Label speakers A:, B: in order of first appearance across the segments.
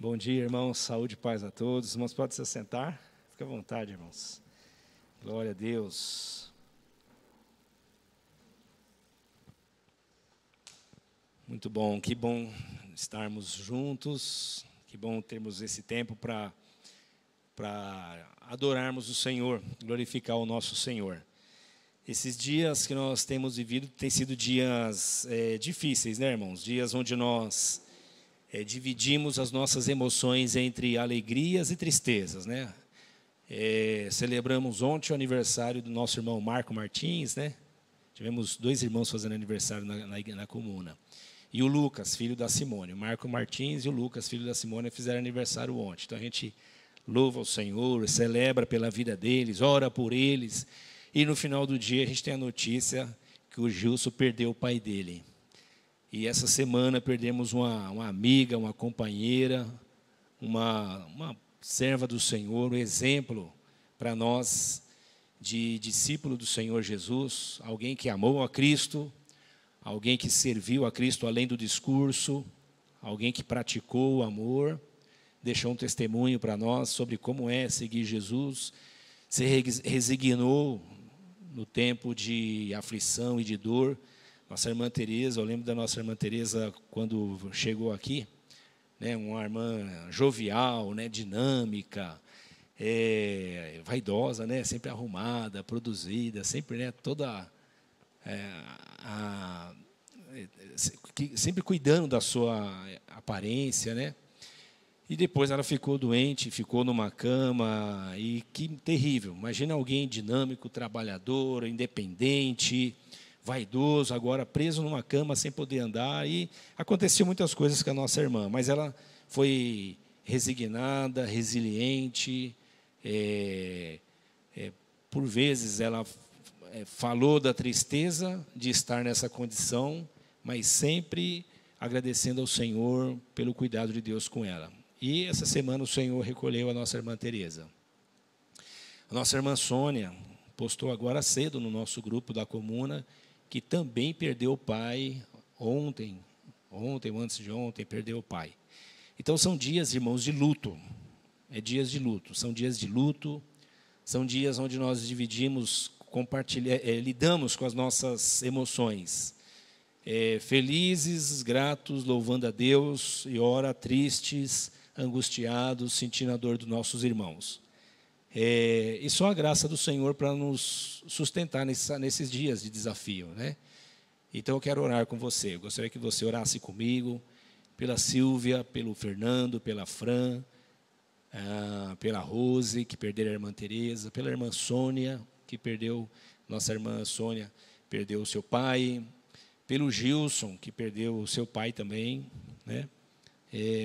A: Bom dia, irmãos. Saúde e paz a todos. Irmãos, podem se assentar? Fique à vontade, irmãos. Glória a Deus. Muito bom, que bom estarmos juntos. Que bom termos esse tempo para adorarmos o Senhor, glorificar o nosso Senhor. Esses dias que nós temos vivido têm sido dias difíceis, né, irmãos? Dias onde nós dividimos as nossas emoções entre alegrias e tristezas, né? Celebramos ontem o aniversário do nosso irmão Marco Martins, né? Tivemos 2 irmãos fazendo aniversário na comuna. E o Lucas, filho da Simone. O Marco Martins e o Lucas, filho da Simone, fizeram aniversário ontem. Então a gente louva o Senhor, celebra pela vida deles, ora por eles. E no final do dia a gente tem a notícia que o Gilson perdeu o pai dele. E essa semana perdemos uma amiga, uma companheira, uma serva do Senhor, um exemplo para nós de discípulo do Senhor Jesus, alguém que amou a Cristo, alguém que serviu a Cristo além do discurso, alguém que praticou o amor, deixou um testemunho para nós sobre como é seguir Jesus, se resignou no tempo de aflição e de dor. Nossa irmã Teresa, eu lembro da nossa irmã Teresa quando chegou aqui, né, uma irmã jovial, né, dinâmica, vaidosa, né, sempre arrumada, produzida, sempre, né, toda sempre cuidando da sua aparência, né? E depois ela ficou doente, ficou numa cama, e que terrível. Imagina alguém dinâmico, trabalhador, independente, vaidoso, agora preso numa cama sem poder andar. E aconteceu muitas coisas com a nossa irmã, mas ela foi resignada, resiliente. Por vezes ela falou da tristeza de estar nessa condição, mas sempre agradecendo ao Senhor pelo cuidado de Deus com ela. E essa semana o Senhor recolheu a nossa irmã Teresa. A nossa irmã Sônia postou agora cedo no nosso grupo da comuna que também perdeu o pai ontem ou antes de ontem, perdeu o pai. Então são dias, irmãos, de luto. Dias de luto. São dias de luto, são dias onde nós dividimos, lidamos com as nossas emoções. Felizes, gratos, louvando a Deus, e ora tristes, angustiados, sentindo a dor dos nossos irmãos. E só a graça do Senhor para nos sustentar nesses dias de desafio, né? Então eu quero orar com você. Eu gostaria que você orasse comigo, pela Silvia, pelo Fernando, pela Fran, pela Rose, que perderam a irmã Teresa, pela irmã Sônia, que perdeu, nossa irmã Sônia, perdeu o seu pai, pelo Gilson, que perdeu o seu pai também, né?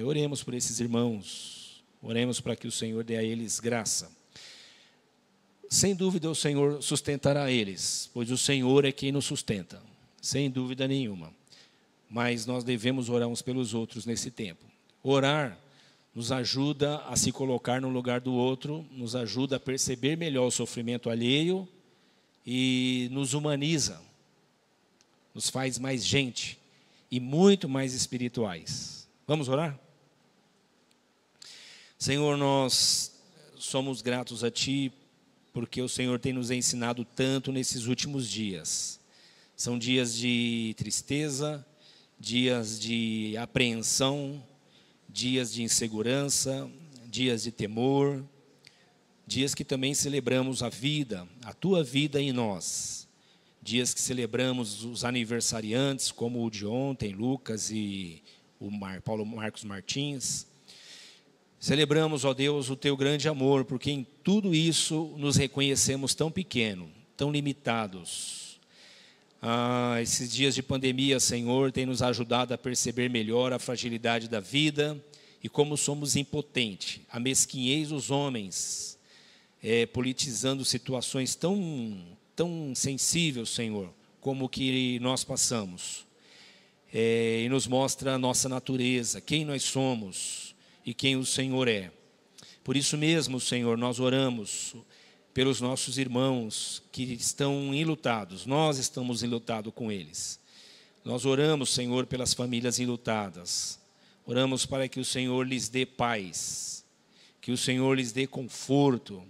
A: Oremos por esses irmãos, oremos para que o Senhor dê a eles graça. Sem dúvida o Senhor sustentará eles, pois o Senhor é quem nos sustenta, sem dúvida nenhuma. Mas nós devemos orar uns pelos outros nesse tempo. Orar nos ajuda a se colocar no lugar do outro, nos ajuda a perceber melhor o sofrimento alheio e nos humaniza, nos faz mais gente e muito mais espirituais. Vamos orar? Senhor, nós somos gratos a Ti, porque o Senhor tem nos ensinado tanto nesses últimos dias. São dias de tristeza, dias de apreensão, dias de insegurança, dias de temor, dias que também celebramos a vida, a Tua vida em nós. Dias que celebramos os aniversariantes, como o de ontem, Lucas e o Paulo Marcos Martins. Celebramos, ó Deus, o Teu grande amor, porque em tudo isso nos reconhecemos tão pequenos, tão limitados. Esses dias de pandemia, Senhor, tem nos ajudado a perceber melhor a fragilidade da vida e como somos impotentes. A mesquinhez dos homens, politizando situações tão sensíveis, Senhor, como o que nós passamos. E nos mostra a nossa natureza, quem nós somos e quem o Senhor é. Por isso mesmo, Senhor, nós oramos pelos nossos irmãos que estão enlutados. Nós estamos enlutados com eles. Nós oramos, Senhor, pelas famílias enlutadas. Oramos para que o Senhor lhes dê paz, que o Senhor lhes dê conforto,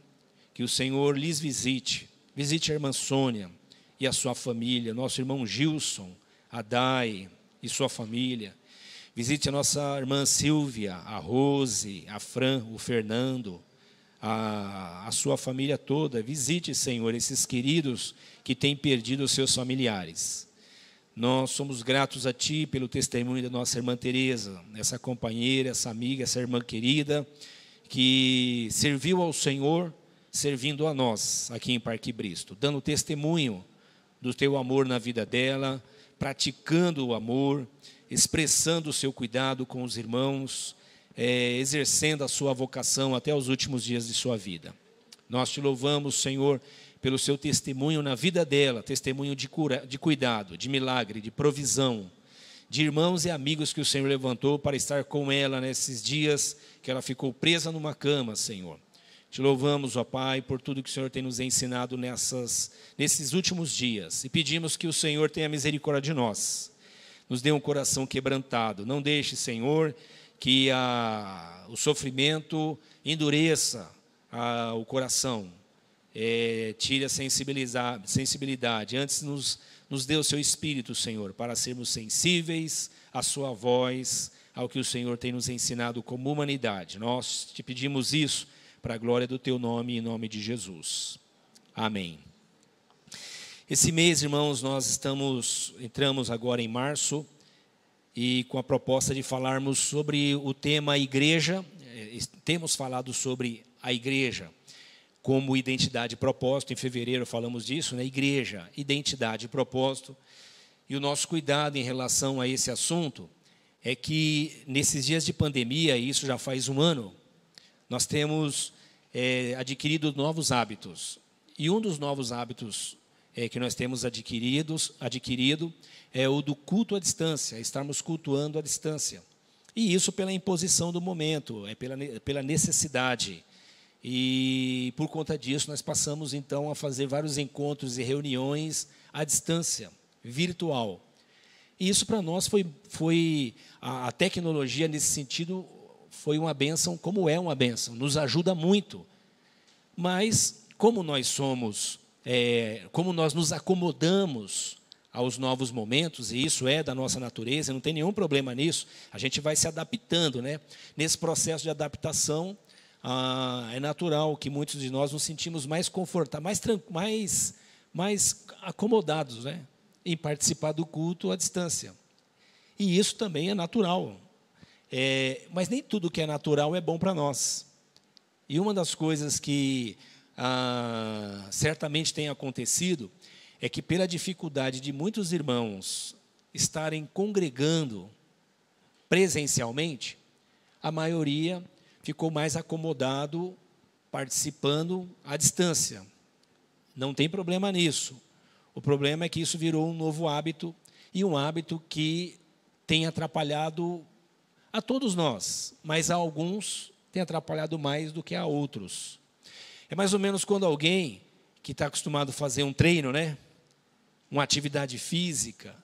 A: que o Senhor lhes visite. Visite a irmã Sônia e a sua família, nosso irmão Gilson, a Dai e sua família. Visite a nossa irmã Silvia, a Rose, a Fran, o Fernando, a sua família toda. Visite, Senhor, esses queridos que têm perdido os seus familiares. Nós somos gratos a Ti pelo testemunho da nossa irmã Teresa, essa companheira, essa amiga, essa irmã querida, que serviu ao Senhor, servindo a nós aqui em Parque Bristo, dando testemunho do Teu amor na vida dela, praticando o amor, expressando o seu cuidado com os irmãos, exercendo a sua vocação até os últimos dias de sua vida. Nós Te louvamos, Senhor, pelo seu testemunho na vida dela, testemunho de cura, de cuidado, de milagre, de provisão, de irmãos e amigos que o Senhor levantou para estar com ela nesses dias que ela ficou presa numa cama, Senhor. Te louvamos, ó Pai, por tudo que o Senhor tem nos ensinado nesses últimos dias. E pedimos que o Senhor tenha misericórdia de nós. Nos dê um coração quebrantado. Não deixe, Senhor, que o sofrimento endureça o coração. Tire a sensibilidade. Antes nos dê o seu Espírito, Senhor, para sermos sensíveis à sua voz, ao que o Senhor tem nos ensinado como humanidade. Nós Te pedimos isso para a glória do Teu nome, em nome de Jesus. Amém. Esse mês, irmãos, nós entramos agora em março, e com a proposta de falarmos sobre o tema igreja. Temos falado sobre a igreja como identidade e propósito. Em fevereiro falamos disso, né? Igreja, identidade e propósito. E o nosso cuidado em relação a esse assunto é que nesses dias de pandemia, e isso já faz um ano, nós temos adquirido novos hábitos. E um dos novos hábitos que nós temos adquirido é o do culto à distância, estarmos cultuando à distância. E isso pela imposição do momento, pela necessidade. E por conta disso nós passamos então a fazer vários encontros e reuniões à distância, virtual. E isso para nós foi a tecnologia nesse sentido foi uma bênção, como é uma bênção, nos ajuda muito. Mas como nós nos acomodamos aos novos momentos, e isso é da nossa natureza, não tem nenhum problema nisso, a gente vai se adaptando, né? Nesse processo de adaptação, é natural que muitos de nós nos sentimos mais confortáveis, mais acomodados, né? Em participar do culto à distância. E isso também é natural. Mas nem tudo que é natural é bom para nós. E uma das coisas que certamente tem acontecido é que, pela dificuldade de muitos irmãos estarem congregando presencialmente, a maioria ficou mais acomodado participando à distância. Não tem problema nisso. O problema é que isso virou um novo hábito, e um hábito que tem atrapalhado a todos nós, mas a alguns tem atrapalhado mais do que a outros. É mais ou menos quando alguém que está acostumado a fazer um treino, né? Uma atividade física,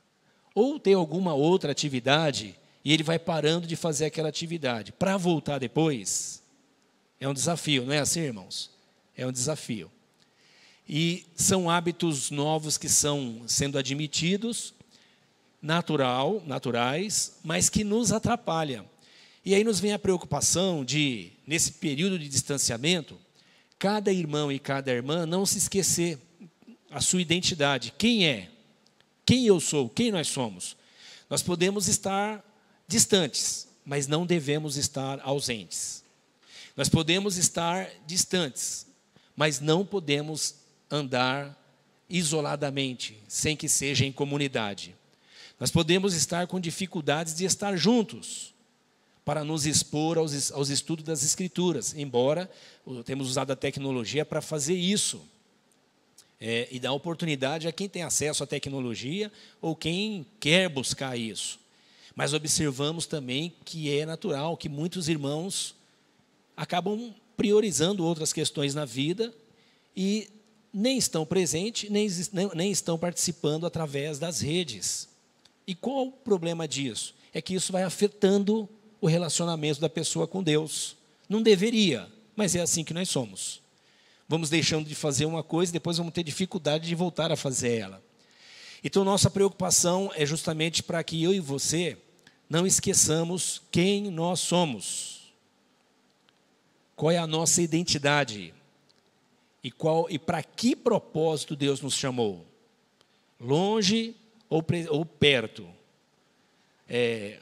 A: ou tem alguma outra atividade, e ele vai parando de fazer aquela atividade. Para voltar depois, é um desafio, não é assim, irmãos? É um desafio. E são hábitos novos que são sendo admitidos, naturais, mas que nos atrapalham. E aí nos vem a preocupação de, nesse período de distanciamento, cada irmão e cada irmã não se esquecer a sua identidade. Quem é? Quem eu sou? Quem nós somos? Nós podemos estar distantes, mas não devemos estar ausentes. Nós podemos estar distantes, mas não podemos andar isoladamente, sem que seja em comunidade. Nós podemos estar com dificuldades de estar juntos, para nos expor aos estudos das Escrituras, embora temos usado a tecnologia para fazer isso. E dar oportunidade a quem tem acesso à tecnologia ou quem quer buscar isso. Mas observamos também que é natural que muitos irmãos acabam priorizando outras questões na vida e nem estão presentes, nem estão participando através das redes. E qual o problema disso? É que isso vai afetando o relacionamento da pessoa com Deus. Não deveria, mas é assim que nós somos. Vamos deixando de fazer uma coisa e depois vamos ter dificuldade de voltar a fazer ela. Então, nossa preocupação é justamente para que eu e você não esqueçamos quem nós somos. Qual é a nossa identidade? E para que propósito Deus nos chamou? Longe ou perto?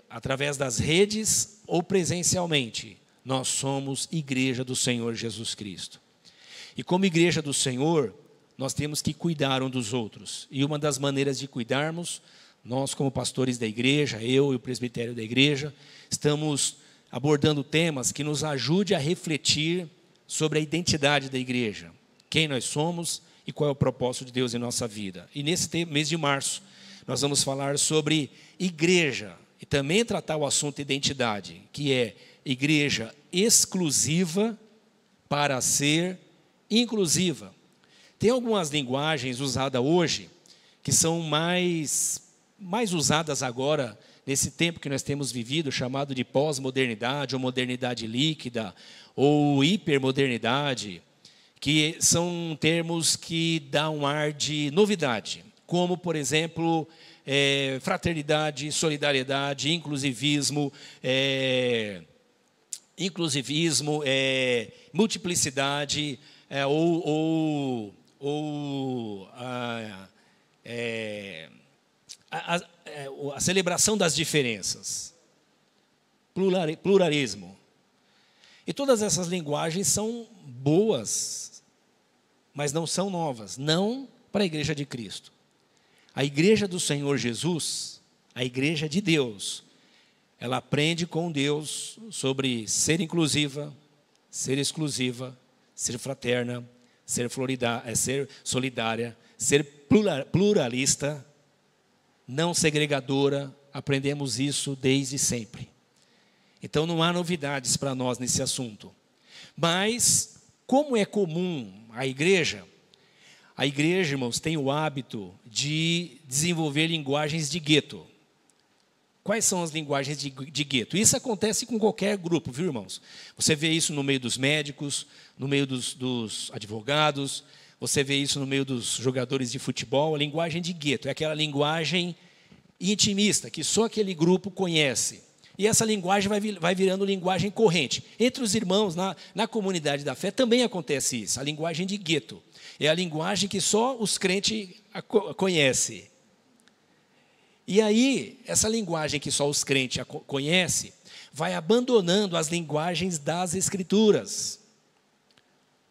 A: Através das redes ou presencialmente? Nós somos igreja do Senhor Jesus Cristo. E como igreja do Senhor, nós temos que cuidar um dos outros. E uma das maneiras de cuidarmos, nós como pastores da igreja, eu e o presbitério da igreja, estamos abordando temas que nos ajudem a refletir sobre a identidade da igreja. Quem nós somos e qual é o propósito de Deus em nossa vida. E nesse mês de março, nós vamos falar sobre igreja e também tratar o assunto identidade, que é igreja exclusiva para ser inclusiva. Tem algumas linguagens usadas hoje que são mais usadas agora, nesse tempo que nós temos vivido, chamado de pós-modernidade, ou modernidade líquida, ou hipermodernidade, que são termos que dão um ar de novidade, como, por exemplo, fraternidade, solidariedade, inclusivismo, multiplicidade, a celebração das diferenças, pluralismo. E todas essas linguagens são boas, mas não são novas, não para a igreja de Cristo. A igreja do Senhor Jesus, a igreja de Deus, ela aprende com Deus sobre ser inclusiva, ser exclusiva, ser fraterna, ser solidária, ser pluralista, não segregadora. Aprendemos isso desde sempre. Então não há novidades para nós nesse assunto. Mas, como é comum a igreja, irmãos, tem o hábito de desenvolver linguagens de gueto. Quais são as linguagens de gueto? Isso acontece com qualquer grupo, viu, irmãos? Você vê isso no meio dos médicos, no meio dos advogados, você vê isso no meio dos jogadores de futebol. A linguagem de gueto é aquela linguagem intimista, que só aquele grupo conhece. E essa linguagem vai virando linguagem corrente. Entre os irmãos, na comunidade da fé, também acontece isso. A linguagem de gueto é a linguagem que só os crentes conhecem. E aí, essa linguagem que só os crentes conhecem, vai abandonando as linguagens das Escrituras.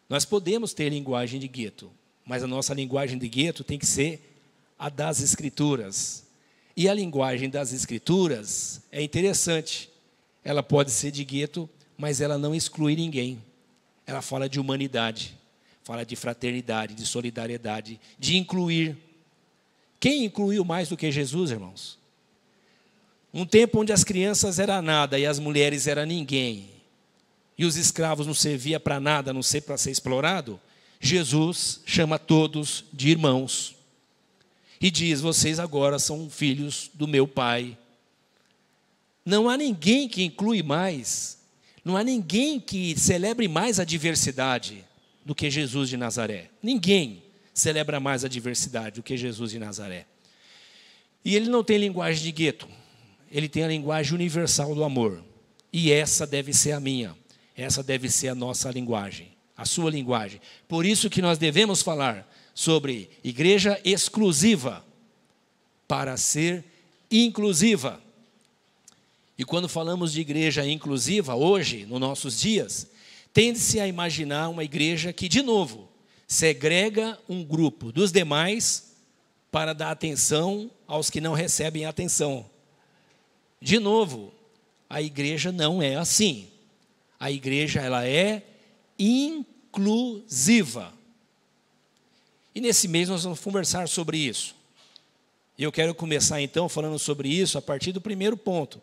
A: Nós podemos ter linguagem de gueto, mas a nossa linguagem de gueto tem que ser a das Escrituras. E a linguagem das Escrituras é interessante. Ela pode ser de gueto, mas ela não exclui ninguém. Ela fala de humanidade, fala de fraternidade, de solidariedade, de incluir. Quem incluiu mais do que Jesus, irmãos? Um tempo onde as crianças eram nada e as mulheres eram ninguém, e os escravos não serviam para nada, a não ser para ser explorado, Jesus chama todos de irmãos. E diz, vocês agora são filhos do meu Pai. Não há ninguém que inclui mais, não há ninguém que celebre mais a diversidade do que Jesus de Nazaré. Ninguém celebra mais a diversidade do que Jesus de Nazaré. E ele não tem linguagem de gueto, ele tem a linguagem universal do amor. E essa deve ser a minha, essa deve ser a nossa linguagem, a sua linguagem. Por isso que nós devemos falar sobre igreja exclusiva para ser inclusiva. E quando falamos de igreja inclusiva, hoje, nos nossos dias, tende-se a imaginar uma igreja que, de novo, segrega um grupo dos demais para dar atenção aos que não recebem atenção. De novo, a igreja não é assim. A igreja, ela é inclusiva. E nesse mês nós vamos conversar sobre isso. E eu quero começar então falando sobre isso a partir do primeiro ponto.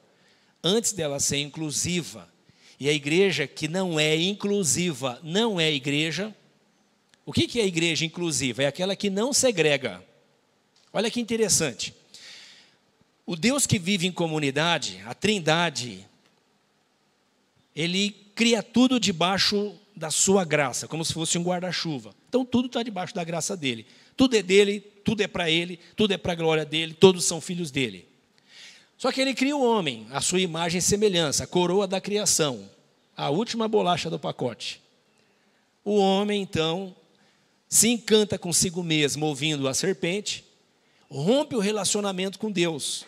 A: Antes dela ser inclusiva, e a igreja que não é inclusiva não é igreja. O que é a igreja inclusiva? É aquela que não segrega. Olha que interessante. O Deus que vive em comunidade, a Trindade, ele cria tudo debaixo da sua graça, como se fosse um guarda-chuva. Então, tudo está debaixo da graça dele. Tudo é dele, tudo é para ele, tudo é para a glória dele, todos são filhos dele. Só que ele cria o homem, a sua imagem e semelhança, a coroa da criação, a última bolacha do pacote. O homem, então, se encanta consigo mesmo, ouvindo a serpente, rompe o relacionamento com Deus.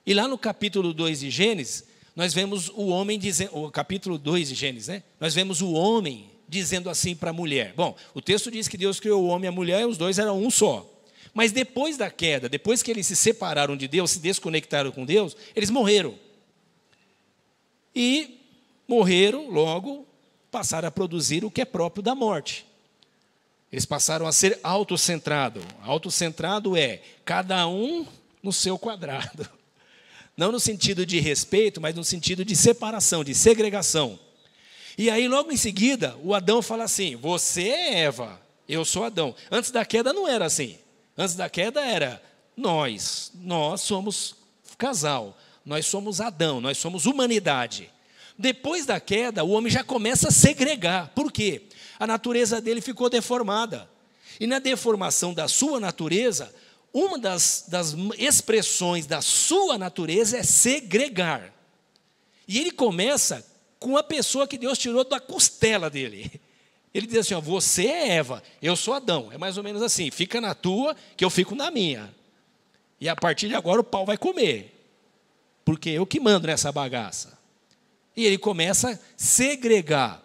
A: E lá no capítulo 2 de Gênesis, nós vemos o homem dizendo, o capítulo 2 de Gênesis, né? Nós vemos o homem dizendo assim para a mulher. Bom, o texto diz que Deus criou o homem e a mulher e os dois eram um só. Mas depois da queda, depois que eles se separaram de Deus, se desconectaram com Deus, eles morreram. E morreram, logo, passaram a produzir o que é próprio da morte. Eles passaram a ser autocentrados. Autocentrado é cada um no seu quadrado. Não no sentido de respeito, mas no sentido de separação, de segregação. E aí, logo em seguida, o Adão fala assim: você é Eva, eu sou Adão. Antes da queda não era assim. Antes da queda era nós somos casal, nós somos Adão, nós somos humanidade. Depois da queda, o homem já começa a segregar. Por quê? A natureza dele ficou deformada. E na deformação da sua natureza, uma das expressões da sua natureza é segregar. E ele começa com a pessoa que Deus tirou da costela dele. Ele diz assim: ó, você é Eva, eu sou Adão. É mais ou menos assim: fica na tua, que eu fico na minha. E a partir de agora o pau vai comer, porque eu que mando nessa bagaça. E ele começa a segregar.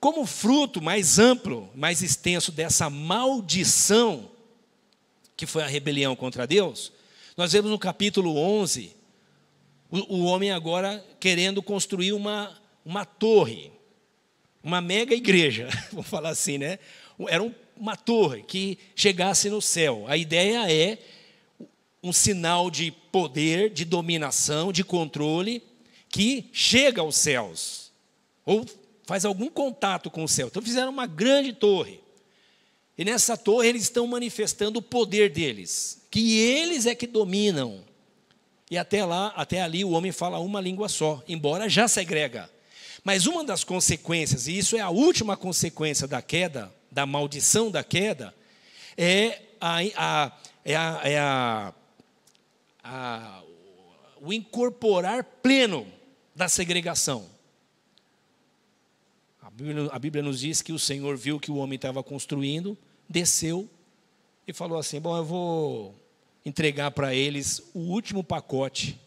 A: Como fruto mais amplo, mais extenso dessa maldição, que foi a rebelião contra Deus, nós vemos no capítulo 11, o homem agora querendo construir uma torre, uma mega igreja, vamos falar assim, né? Era uma torre que chegasse no céu. A ideia é um sinal de poder, de dominação, de controle, que chega aos céus, ou faz algum contato com o céu. Então fizeram uma grande torre. E nessa torre eles estão manifestando o poder deles, que eles é que dominam. E até ali o homem fala uma língua só, embora já segrega. Mas uma das consequências, e isso é a última consequência da queda, da maldição da queda, é o incorporar pleno da segregação. A Bíblia nos diz que o Senhor viu que o homem estava construindo, desceu e falou assim: bom, eu vou entregar para eles o último pacote,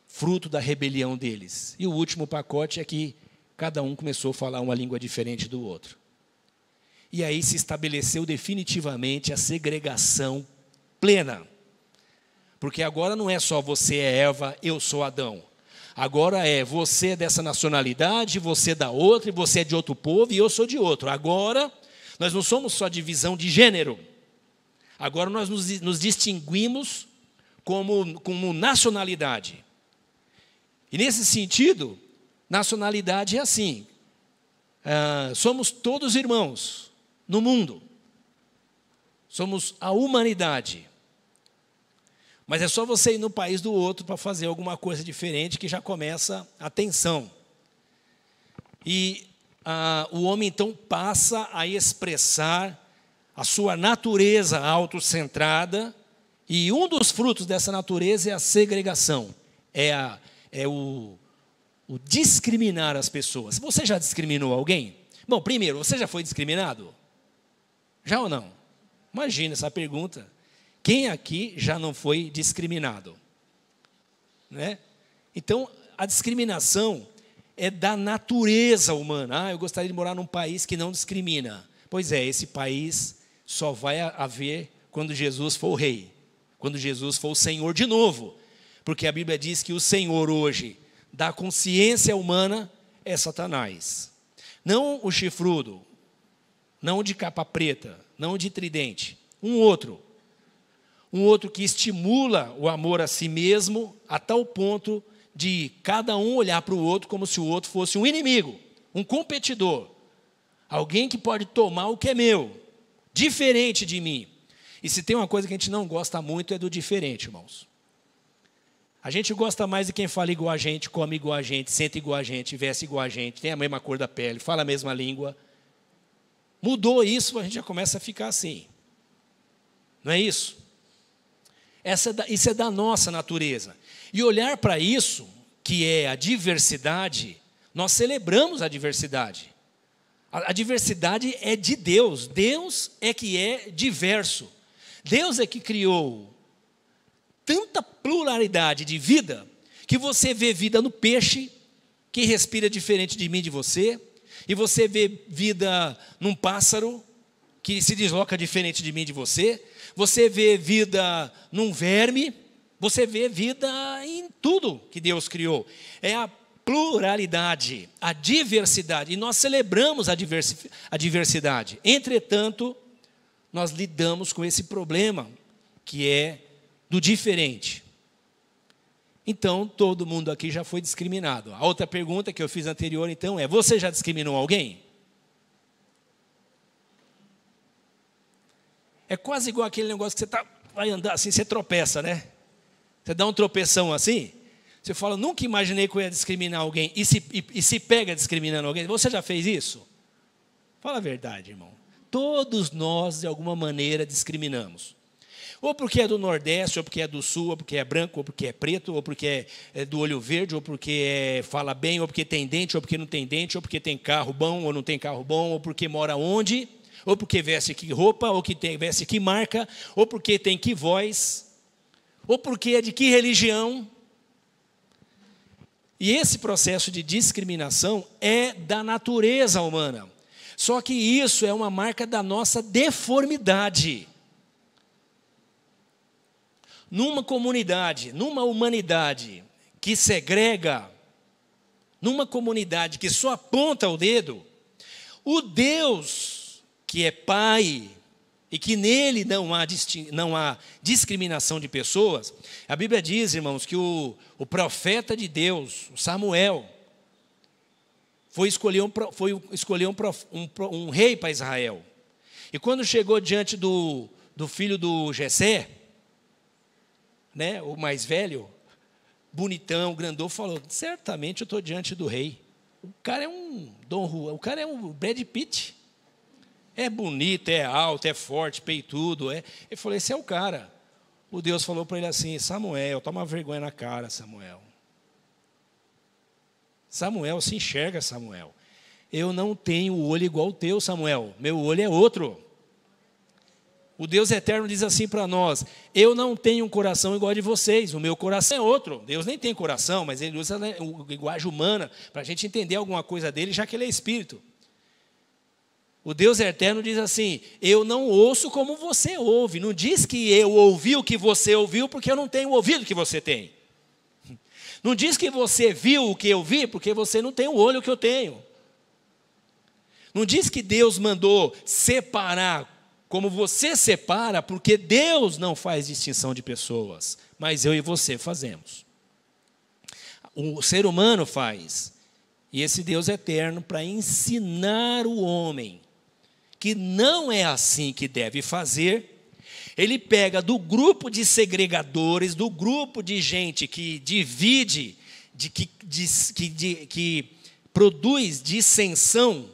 A: fruto da rebelião deles. E o último pacote é que cada um começou a falar uma língua diferente do outro. E aí se estabeleceu definitivamente a segregação plena. Porque agora não é só você é Eva, eu sou Adão. Agora é você é dessa nacionalidade, você é da outra, e você é de outro povo e eu sou de outro. Agora nós não somos só divisão de gênero. Agora nós nos distinguimos como nacionalidade. E nesse sentido, nacionalidade é assim. Somos todos irmãos no mundo. Somos a humanidade. Mas é só você ir no país do outro para fazer alguma coisa diferente que já começa a tensão. E o homem então passa a expressar a sua natureza autocentrada, e um dos frutos dessa natureza é a segregação, é o discriminar as pessoas. Você já discriminou alguém? Bom, primeiro, você já foi discriminado? Já ou não? Imagina essa pergunta. Quem aqui já não foi discriminado? Né? Então, a discriminação é da natureza humana. Eu gostaria de morar num país que não discrimina. Pois é, esse país só vai haver quando Jesus for o rei, quando Jesus for o Senhor de novo. Porque a Bíblia diz que o Senhor hoje, da consciência humana, é Satanás. Não o chifrudo, não o de capa preta, não o de tridente. Um outro que estimula o amor a si mesmo a tal ponto de cada um olhar para o outro como se o outro fosse um inimigo, um competidor, alguém que pode tomar o que é meu, diferente de mim. E se tem uma coisa que a gente não gosta muito é do diferente, irmãos. A gente gosta mais de quem fala igual a gente, come igual a gente, sente igual a gente, veste igual a gente, tem a mesma cor da pele, fala a mesma língua. Mudou isso, a gente já começa a ficar assim. Não é isso? Isso é da nossa natureza. E olhar para isso, que é a diversidade, nós celebramos a diversidade. A diversidade é de Deus. Deus é que é diverso. Deus é que criou tanta pluralidade de vida, que você vê vida no peixe, que respira diferente de mim e de você, e você vê vida num pássaro, que se desloca diferente de mim e de você, você vê vida num verme, você vê vida em tudo que Deus criou. É a pluralidade, a diversidade, e nós celebramos a diversidade. Entretanto, nós lidamos com esse problema, que é do diferente. Então, todo mundo aqui já foi discriminado. A outra pergunta que eu fiz anterior, então, é: você já discriminou alguém? É quase igual aquele negócio que você vai andar assim, você tropeça, né? Você dá um tropeção assim, você fala: nunca imaginei que eu ia discriminar alguém, e se pega discriminando alguém. Você já fez isso? Fala a verdade, irmão. Todos nós, de alguma maneira, discriminamos. Ou porque é do Nordeste, ou porque é do Sul, ou porque é branco, ou porque é preto, ou porque é do olho verde, ou porque fala bem, ou porque tem dente, ou porque não tem dente, ou porque tem carro bom, ou não tem carro bom, ou porque mora onde, ou porque veste que roupa, ou que veste que marca, ou porque tem que voz, ou porque é de que religião. E esse processo de discriminação é da natureza humana. Só que isso é uma marca da nossa deformidade. Numa comunidade, numa humanidade que segrega, numa comunidade que só aponta o dedo, o Deus que é Pai e que nele não há discriminação de pessoas, a Bíblia diz, irmãos, que o profeta de Deus, Samuel, foi escolher um rei para Israel. E quando chegou diante do filho do Jessé, né, o mais velho, bonitão, grandão, falou: certamente eu estou diante do rei. O cara é um Dom Juan, o cara é um Brad Pitt. É bonito, é alto, é forte, peitudo. Ele falou: esse é o cara. O Deus falou para ele assim: Samuel, toma vergonha na cara, Samuel. Samuel, se enxerga, Samuel. Eu não tenho o olho igual o teu, Samuel. Meu olho é outro. O Deus eterno diz assim para nós: eu não tenho um coração igual a de vocês, o meu coração é outro. Deus nem tem coração, mas Ele usa a linguagem humana para a gente entender alguma coisa dele, já que Ele é Espírito. O Deus eterno diz assim: eu não ouço como você ouve. Não diz que eu ouvi o que você ouviu, porque eu não tenho o ouvido que você tem. Não diz que você viu o que eu vi, porque você não tem o olho que eu tenho. Não diz que Deus mandou separar como você separa, porque Deus não faz distinção de pessoas, mas eu e você fazemos. O ser humano faz. E esse Deus eterno, para ensinar o homem que não é assim que deve fazer, Ele pega do grupo de segregadores, do grupo de gente que divide, que produz dissensão,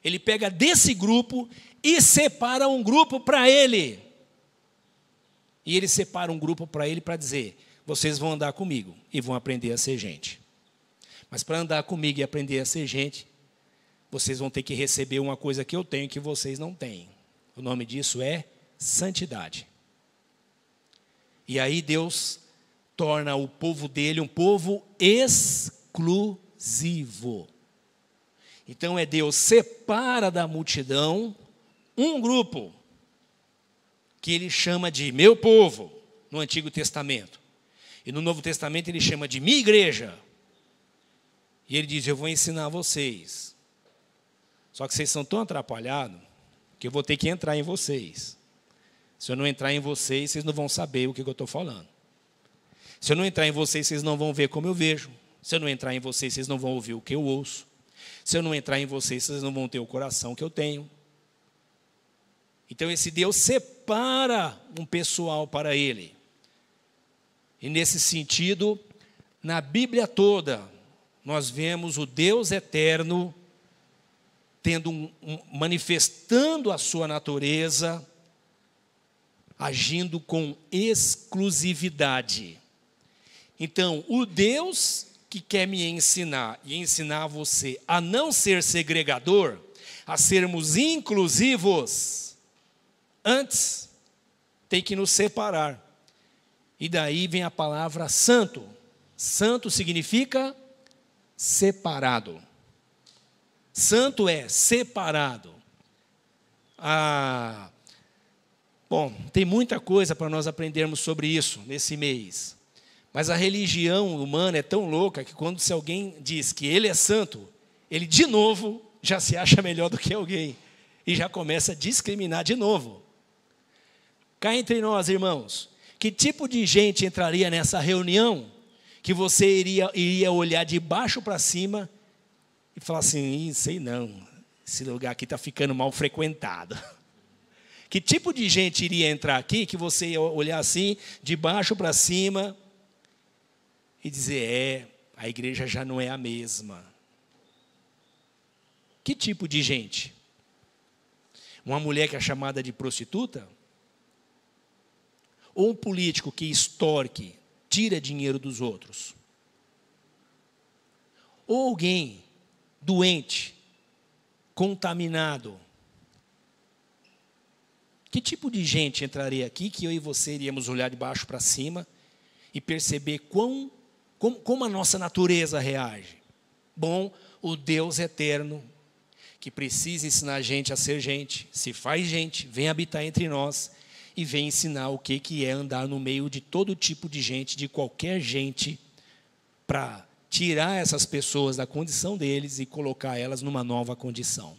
A: Ele pega desse grupo e separa um grupo para Ele. E Ele separa um grupo para Ele para dizer: vocês vão andar comigo e vão aprender a ser gente. Mas para andar comigo e aprender a ser gente, vocês vão ter que receber uma coisa que eu tenho que vocês não têm. O nome disso é santidade. E aí Deus torna o povo dele um povo exclusivo. Então Deus separa da multidão um grupo que Ele chama de meu povo no Antigo Testamento. E no Novo Testamento Ele chama de minha igreja. E Ele diz: eu vou ensinar vocês. Só que vocês são tão atrapalhados que eu vou ter que entrar em vocês. Se eu não entrar em vocês, vocês não vão saber o que eu estou falando. Se eu não entrar em vocês, vocês não vão ver como eu vejo. Se eu não entrar em vocês, vocês não vão ouvir o que eu ouço. Se eu não entrar em vocês, vocês não vão ter o coração que eu tenho. Então esse Deus separa um pessoal para Ele. E nesse sentido, na Bíblia toda, nós vemos o Deus eterno manifestando a sua natureza, agindo com exclusividade. Então, o Deus que quer me ensinar e ensinar você a não ser segregador, a sermos inclusivos, antes tem que nos separar. E daí vem a palavra santo. Santo significa separado. Santo é separado. Bom, tem muita coisa para nós aprendermos sobre isso nesse mês. Mas a religião humana é tão louca que se alguém diz que ele é santo, ele de novo já se acha melhor do que alguém. E já começa a discriminar de novo. Cá entre nós, irmãos, que tipo de gente entraria nessa reunião que você iria olhar de baixo para cima e falar assim, sei não, esse lugar aqui está ficando mal frequentado. Que tipo de gente iria entrar aqui que você ia olhar assim, de baixo para cima e dizer, a igreja já não é a mesma. Que tipo de gente? Uma mulher que é chamada de prostituta? Ou um político que extorque, tira dinheiro dos outros? Ou alguém doente, contaminado? Que tipo de gente entraria aqui que eu e você iríamos olhar de baixo para cima e perceber como a nossa natureza reage? Bom, o Deus eterno, que precisa ensinar a gente a ser gente, se faz gente, vem habitar entre nós e vem ensinar o que é andar no meio de todo tipo de gente, de qualquer gente, para tirar essas pessoas da condição deles e colocar elas numa nova condição.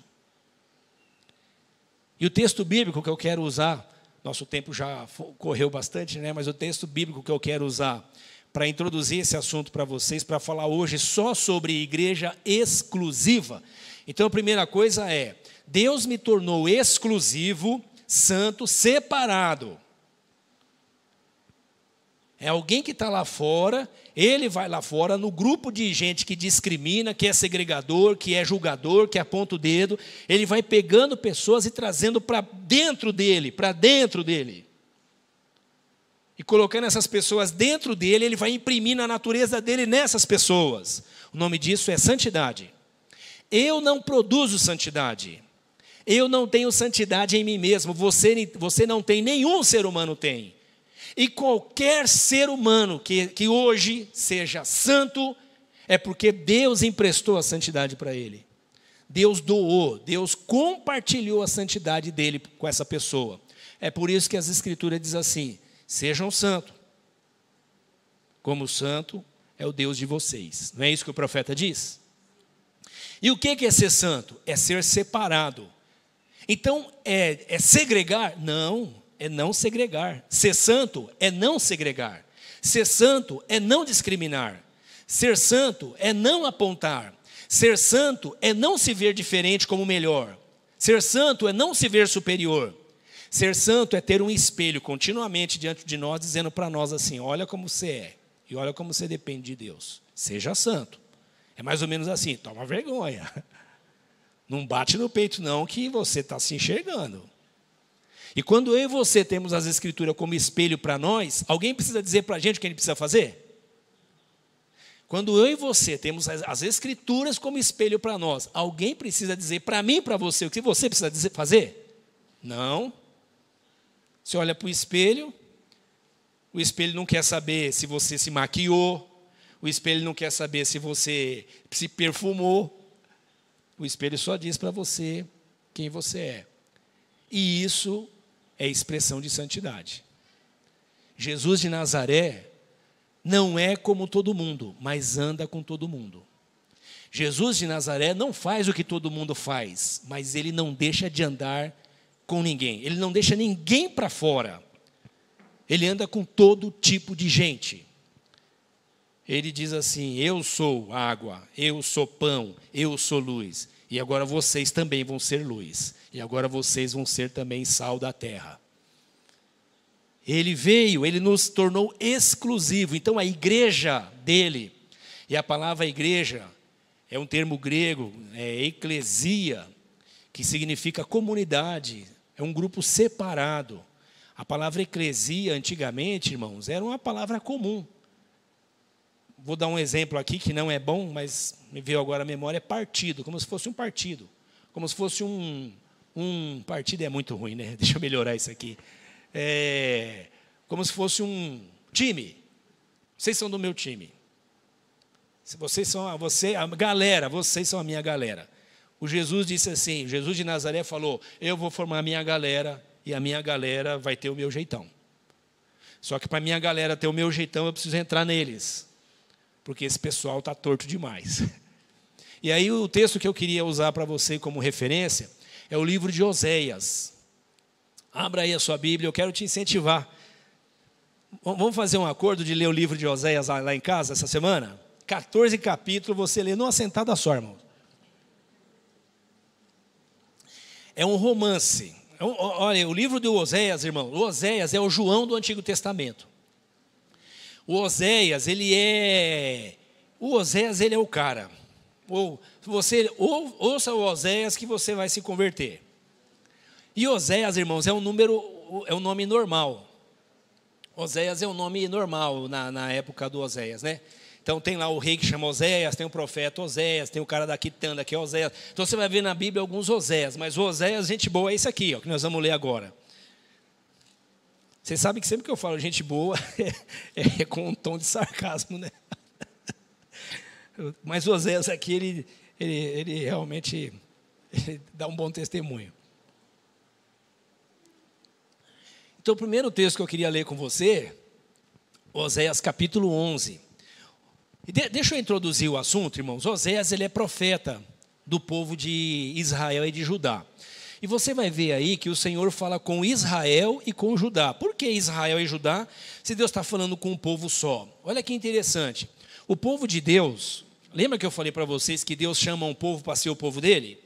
A: E o texto bíblico que eu quero usar, nosso tempo já correu bastante, né? Mas o texto bíblico que eu quero usar para introduzir esse assunto para vocês, para falar hoje só sobre igreja exclusiva. Então a primeira coisa é, Deus me tornou exclusivo, santo, separado. É alguém que está lá fora, ele vai lá fora no grupo de gente que discrimina, que é segregador, que é julgador, que aponta o dedo. Ele vai pegando pessoas e trazendo para dentro dele. E colocando essas pessoas dentro dele, ele vai imprimindo a natureza dele nessas pessoas. O nome disso é santidade. Eu não produzo santidade. Eu não tenho santidade em mim mesmo. Você não tem, nenhum ser humano tem. E qualquer ser humano que hoje seja santo, é porque Deus emprestou a santidade para ele. Deus doou, Deus compartilhou a santidade dele com essa pessoa. É por isso que as Escrituras dizem assim, sejam santos, como o santo é o Deus de vocês. Não é isso que o profeta diz? E o que é ser santo? É ser separado. Então, é segregar? Não, é não segregar. Ser santo é não segregar. Ser santo é não discriminar. Ser santo é não apontar. Ser santo é não se ver diferente como melhor. Ser santo é não se ver superior. Ser santo é ter um espelho continuamente diante de nós, dizendo para nós assim, olha como você é, e olha como você depende de Deus. Seja santo. É mais ou menos assim, toma vergonha. Não bate no peito não, que você está se enxergando. E quando eu e você temos as Escrituras como espelho para nós, alguém precisa dizer para a gente o que a gente precisa fazer? Quando eu e você temos as Escrituras como espelho para nós, alguém precisa dizer para mim e para você o que você precisa fazer? Não. Você olha para o espelho não quer saber se você se maquiou, o espelho não quer saber se você se perfumou, o espelho só diz para você quem você é. E isso é expressão de santidade. Jesus de Nazaré não é como todo mundo, mas anda com todo mundo. Jesus de Nazaré não faz o que todo mundo faz, mas ele não deixa de andar com ninguém. Ele não deixa ninguém para fora. Ele anda com todo tipo de gente. Ele diz assim, eu sou água, eu sou pão, eu sou luz. E agora vocês também vão ser luz. E agora vocês vão ser também sal da terra. Ele veio, ele nos tornou exclusivo. Então a igreja dele, e a palavra igreja é um termo grego, é eclesia, que significa comunidade, é um grupo separado. A palavra eclesia, antigamente, irmãos, era uma palavra comum. Vou dar um exemplo aqui que não é bom, mas me veio agora à memória, é partido, como se fosse um partido. Como se fosse um partido é muito ruim, né? Deixa eu melhorar isso aqui. Como se fosse um time. Vocês são do meu time. Vocês são a galera, vocês são a minha galera. O Jesus disse assim, Jesus de Nazaré falou, eu vou formar a minha galera e a minha galera vai ter o meu jeitão. Só que para a minha galera ter o meu jeitão, eu preciso entrar neles. Porque esse pessoal está torto demais. E aí o texto que eu queria usar para você como referência é o livro de Oséias. Abra aí a sua Bíblia, eu quero te incentivar. Vamos fazer um acordo de ler o livro de Oséias lá em casa essa semana? 14 capítulos você lê numa sentada só, irmão. É um romance. Olha, o livro de Oséias, irmão, o Oséias é o João do Antigo Testamento. O Oséias, ele é o cara. Ouça o Oséias que você vai se converter. E Oséias, irmãos, é um nome normal. Oséias é um nome normal na época do Oséias, né? Então tem lá o rei que chama Oséias, tem o profeta Oséias, tem o cara da quitanda que é Oséias. Então você vai ver na Bíblia alguns Oséias, mas o Oséias, gente boa, é isso aqui, ó, que nós vamos ler agora. Vocês sabem que sempre que eu falo gente boa, é com um tom de sarcasmo, né? Mas o Oséias aqui, ele realmente dá um bom testemunho. Então, o primeiro texto que eu queria ler com você, Oséias capítulo 11. E deixa eu introduzir o assunto, irmãos. Oséias, ele é profeta do povo de Israel e de Judá. E você vai ver aí que o Senhor fala com Israel e com Judá. Por que Israel e Judá, se Deus está falando com um povo só? Olha que interessante. O povo de Deus, lembra que eu falei para vocês que Deus chama um povo para ser o povo dele?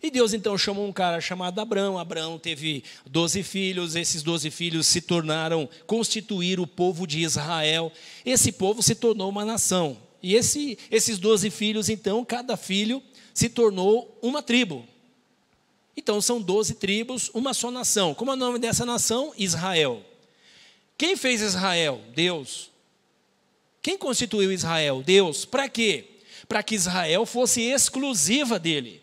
A: E Deus então chamou um cara chamado Abrão. Abrão teve 12 filhos, esses 12 filhos se tornaram, constituíram o povo de Israel. Esse povo se tornou uma nação. E esses 12 filhos, então, cada filho se tornou uma tribo. Então são 12 tribos, uma só nação. Como é o nome dessa nação? Israel. Quem fez Israel? Deus. Quem constituiu Israel? Deus. Para quê? Para que Israel fosse exclusiva dele.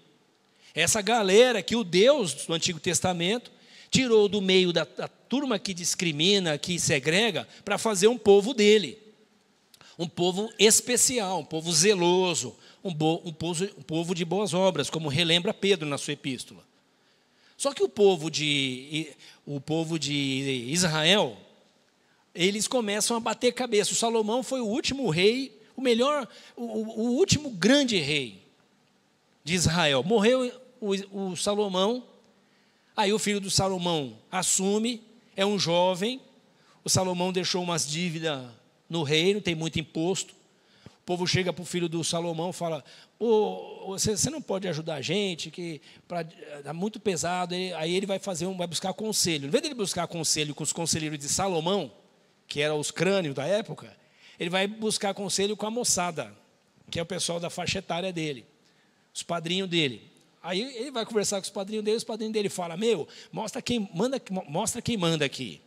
A: Essa galera que o Deus do Antigo Testamento tirou do meio da turma que discrimina, que segrega, para fazer um povo dele. Um povo especial, um povo zeloso, um povo de boas obras, como relembra Pedro na sua epístola. Só que o povo de Israel, eles começam a bater cabeça. O Salomão foi o último rei, o último grande rei de Israel. Morreu o Salomão, aí o filho do Salomão assume, é um jovem. O Salomão deixou umas dívidas no reino, tem muito imposto. O povo chega para o filho do Salomão e fala, você não pode ajudar a gente, que é muito pesado. Aí ele vai buscar conselho. Em vez de ele buscar conselho com os conselheiros de Salomão, que eram os crânios da época, ele vai buscar conselho com a moçada, que é o pessoal da faixa etária dele, os padrinhos dele. Aí ele vai conversar com os padrinhos dele falam, mostra quem manda aqui.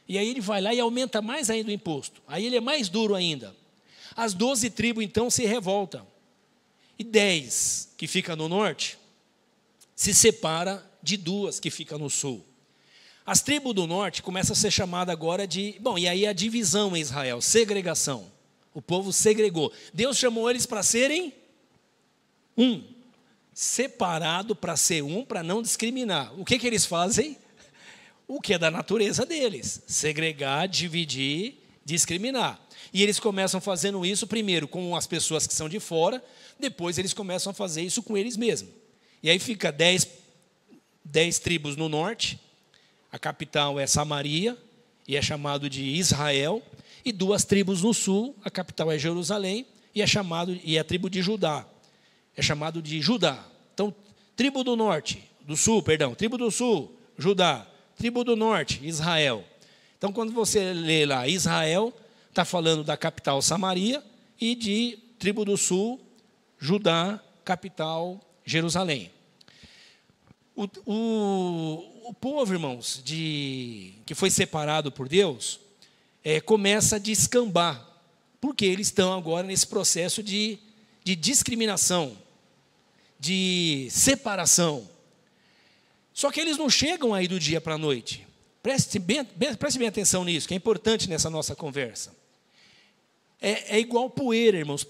A: E aí ele vai lá e aumenta mais ainda o imposto. Aí ele é mais duro ainda. As 12 tribos, então, se revoltam. E 10, que fica no norte, se separa de 2 que ficam no sul. As tribos do norte começam a ser chamadas agora de... e aí a divisão em Israel, segregação. O povo segregou. Deus chamou eles para serem um. Separado para ser um, para não discriminar. O que eles fazem? O que é da natureza deles. Segregar, dividir, discriminar. E eles começam fazendo isso primeiro com as pessoas que são de fora, depois eles começam a fazer isso com eles mesmos. E aí fica 10 tribos no norte, a capital é Samaria, e é chamado de Israel, e 2 tribos no sul, a capital é Jerusalém, e é a tribo de Judá, é chamado de Judá. Então, tribo do sul, Judá, tribo do norte, Israel. Então, quando você lê lá Israel, está falando da capital Samaria e de tribo do sul, Judá, capital Jerusalém. O povo, irmãos, que foi separado por Deus, começa a descambar, porque eles estão agora nesse processo de discriminação, de separação. Só que eles não chegam aí do dia para a noite. Preste bem atenção nisso, que é importante nessa nossa conversa. É igual poeira, irmãos.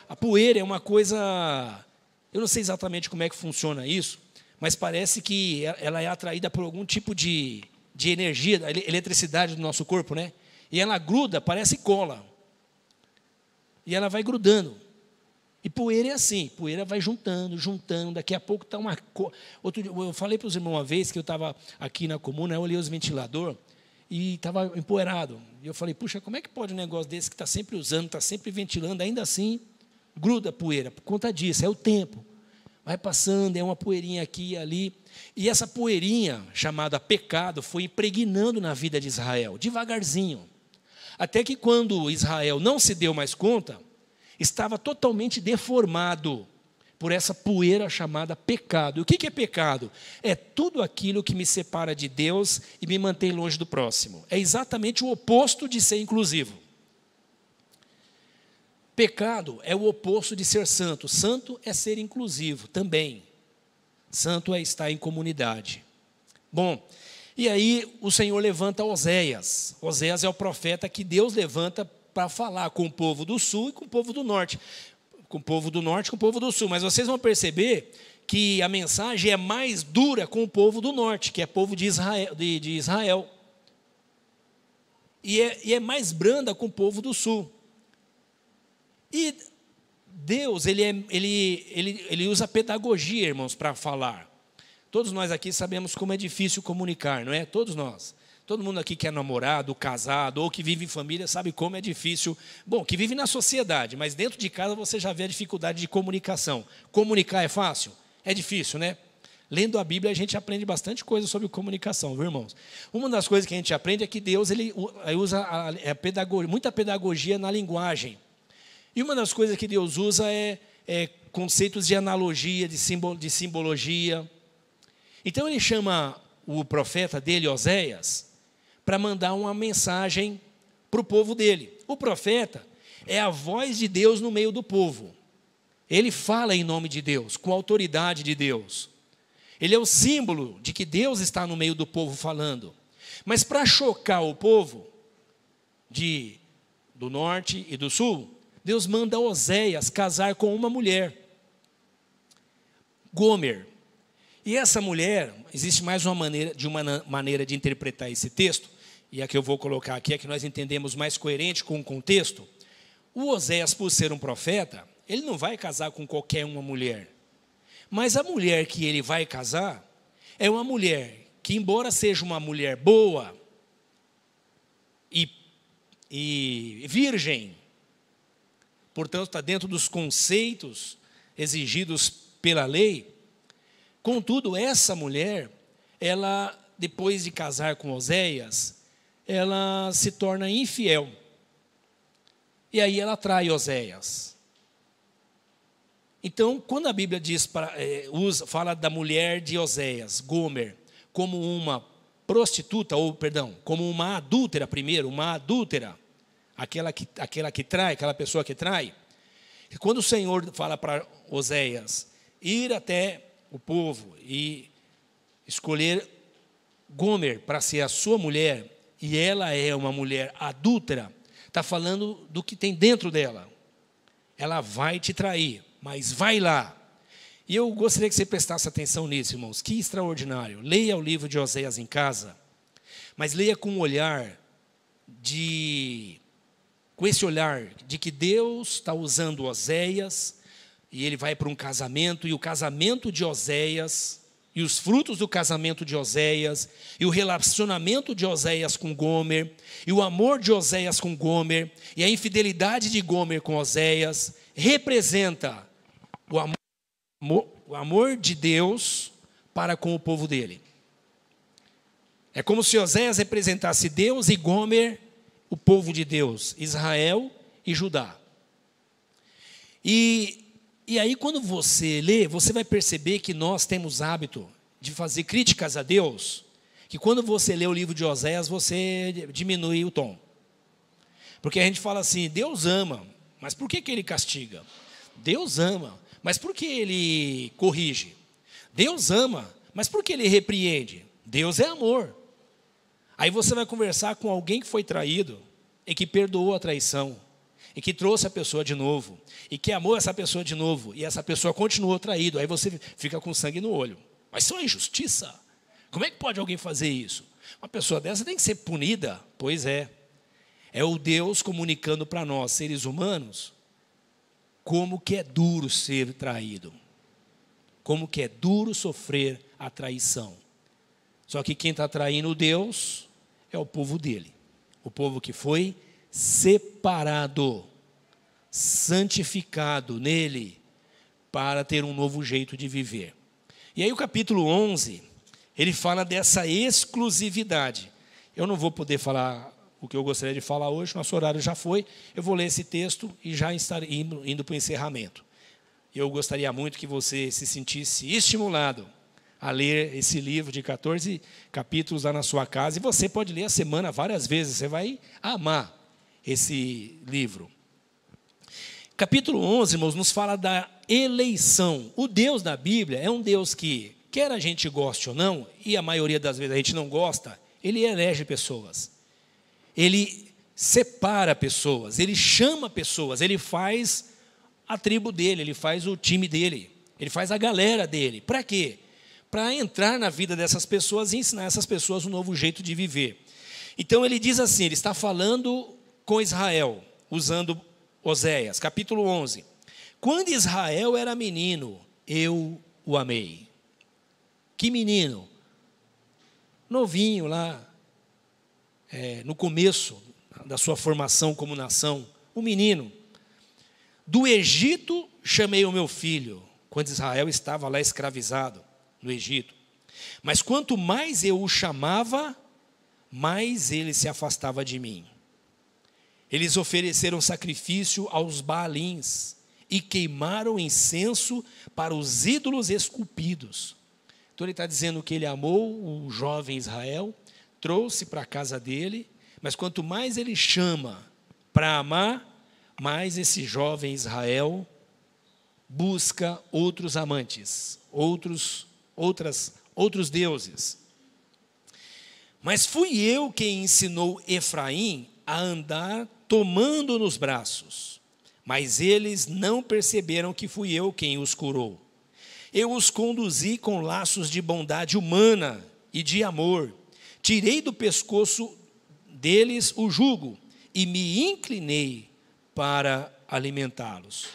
A: A poeira é uma coisa... Eu não sei exatamente como é que funciona isso, mas parece que ela é atraída por algum tipo de energia, da eletricidade do nosso corpo, né? E ela gruda, parece cola. E ela vai grudando. E poeira é assim, poeira vai juntando, daqui a pouco está uma... Eu falei para os irmãos uma vez que eu estava aqui na comuna, eu olhei os ventiladores e estava empoeirado. E eu falei, puxa, como é que pode um negócio desse que está sempre usando, está sempre ventilando, ainda assim gruda poeira? Por conta disso, é o tempo. Vai passando, é uma poeirinha aqui e ali. E essa poeirinha, chamada pecado, foi impregnando na vida de Israel, devagarzinho. Até que quando Israel não se deu mais conta, estava totalmente deformado por essa poeira chamada pecado. E o que é pecado? É tudo aquilo que me separa de Deus e me mantém longe do próximo. É exatamente o oposto de ser inclusivo. Pecado é o oposto de ser santo. Santo é ser inclusivo também. Santo é estar em comunidade. Bom, e aí o Senhor levanta Oséias. Oséias é o profeta que Deus levanta para falar com o povo do sul e com o povo do norte. Com o povo do norte e com o povo do sul. Mas vocês vão perceber que a mensagem é mais dura com o povo do norte, que é o povo de Israel. E é mais branda com o povo do sul. E Deus, ele usa pedagogia, irmãos, para falar. Todos nós aqui sabemos como é difícil comunicar, não é? Todos nós. Todo mundo aqui que é namorado, casado, ou que vive em família, sabe como é difícil. Bom, que vive na sociedade, mas dentro de casa você já vê a dificuldade de comunicação. Comunicar é fácil? É difícil, né? Lendo a Bíblia, a gente aprende bastante coisa sobre comunicação, viu, irmãos? Uma das coisas que a gente aprende é que Deus ele usa muita pedagogia na linguagem. E uma das coisas que Deus usa é conceitos de analogia, de simbologia. Então, ele chama o profeta dele, Oséias, para mandar uma mensagem para o povo dele. O profeta é a voz de Deus no meio do povo. Ele fala em nome de Deus, com a autoridade de Deus. Ele é o símbolo de que Deus está no meio do povo falando. Mas para chocar o povo do norte e do sul, Deus manda Oséias casar com uma mulher, Gomer. E essa mulher, existe mais uma maneira de interpretar esse texto, e a que eu vou colocar aqui é que nós entendemos mais coerente com o contexto. O Oséias, por ser um profeta, ele não vai casar com qualquer uma mulher. Mas a mulher que ele vai casar é uma mulher que, embora seja uma mulher boa e virgem, portanto, está dentro dos conceitos exigidos pela lei. Contudo, essa mulher, ela, depois de casar com Oséias, ela se torna infiel. E aí ela trai Oséias. Então, quando a Bíblia fala da mulher de Oséias, Gomer, como uma prostituta, como uma adúltera primeiro, aquela que trai, aquela pessoa que trai. E quando o Senhor fala para Oséias ir até o povo e escolher Gomer para ser a sua mulher, e ela é uma mulher adúltera, está falando do que tem dentro dela. Ela vai te trair, mas vai lá. E eu gostaria que você prestasse atenção nisso, irmãos. Que extraordinário. Leia o livro de Oséias em casa, mas leia com um olhar com esse olhar de que Deus está usando Oséias, e ele vai para um casamento, e o casamento de Oséias, e os frutos do casamento de Oséias, e o relacionamento de Oséias com Gomer, e o amor de Oséias com Gomer, e a infidelidade de Gomer com Oséias, representa o amor de Deus para com o povo dele. É como se Oséias representasse Deus e Gomer, o povo de Deus, Israel e Judá. E aí quando você lê, você vai perceber que nós temos hábito de fazer críticas a Deus, que quando você lê o livro de Oséias, você diminui o tom. Porque a gente fala assim, Deus ama, mas por que ele castiga? Deus ama, mas por que ele corrige? Deus ama, mas por que ele repreende? Deus é amor. Aí você vai conversar com alguém que foi traído e que perdoou a traição, e que trouxe a pessoa de novo, e que amou essa pessoa de novo, e essa pessoa continuou traído. Aí você fica com sangue no olho. Mas isso é injustiça. Como é que pode alguém fazer isso? Uma pessoa dessa tem que ser punida. Pois é. É o Deus comunicando para nós, seres humanos, como que é duro ser traído. Como que é duro sofrer a traição. Só que quem está traindo Deus é o povo dele. O povo que foi separado, santificado nele, para ter um novo jeito de viver. E aí o capítulo 11, ele fala dessa exclusividade. Eu não vou poder falar o que eu gostaria de falar hoje, nosso horário já foi. Eu vou ler esse texto e já estar indo para o encerramento. Eu gostaria muito que você se sentisse estimulado a ler esse livro de 14 capítulos lá na sua casa. E você pode ler a semana várias vezes, você vai amar esse livro. Capítulo 11, irmãos, nos fala da eleição. O Deus da Bíblia é um Deus que, quer a gente goste ou não, e a maioria das vezes a gente não gosta, ele elege pessoas. Ele separa pessoas, ele chama pessoas, ele faz a tribo dele, ele faz o time dele, ele faz a galera dele. Para quê? Para entrar na vida dessas pessoas e ensinar essas pessoas um novo jeito de viver. Então ele diz assim, ele está falando com Israel, usando Oséias, capítulo 11. Quando Israel era menino, eu o amei. Que menino? Novinho lá, no começo da sua formação como nação, um menino. Do Egito chamei o meu filho, quando Israel estava lá escravizado no Egito. Mas quanto mais eu o chamava, mais ele se afastava de mim. Eles ofereceram sacrifício aos Baalins e queimaram incenso para os ídolos esculpidos. Então ele está dizendo que ele amou o jovem Israel, trouxe para a casa dele, mas quanto mais ele chama para amar, mais esse jovem Israel busca outros amantes, outros deuses. Mas fui eu quem ensinou Efraim a andar tomando nos braços, mas eles não perceberam que fui eu quem os curou. Eu os conduzi com laços de bondade humana e de amor, tirei do pescoço deles o jugo e me inclinei para alimentá-los.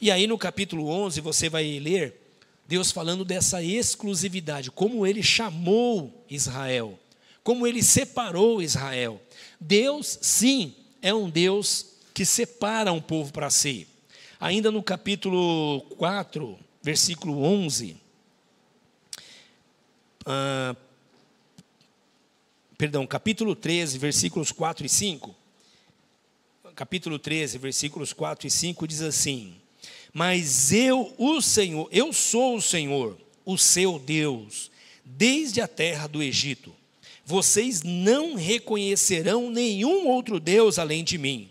A: E aí no capítulo 11 você vai ler Deus falando dessa exclusividade, como ele chamou Israel, como ele separou Israel. Deus, sim, é um Deus que separa um povo para si. Ainda no capítulo 4, versículo 11, capítulo 13, versículos 4 e 5. Capítulo 13, versículos 4 e 5 diz assim: mas eu, o Senhor, eu sou o Senhor, o seu Deus, desde a terra do Egito. Vocês não reconhecerão nenhum outro Deus além de mim,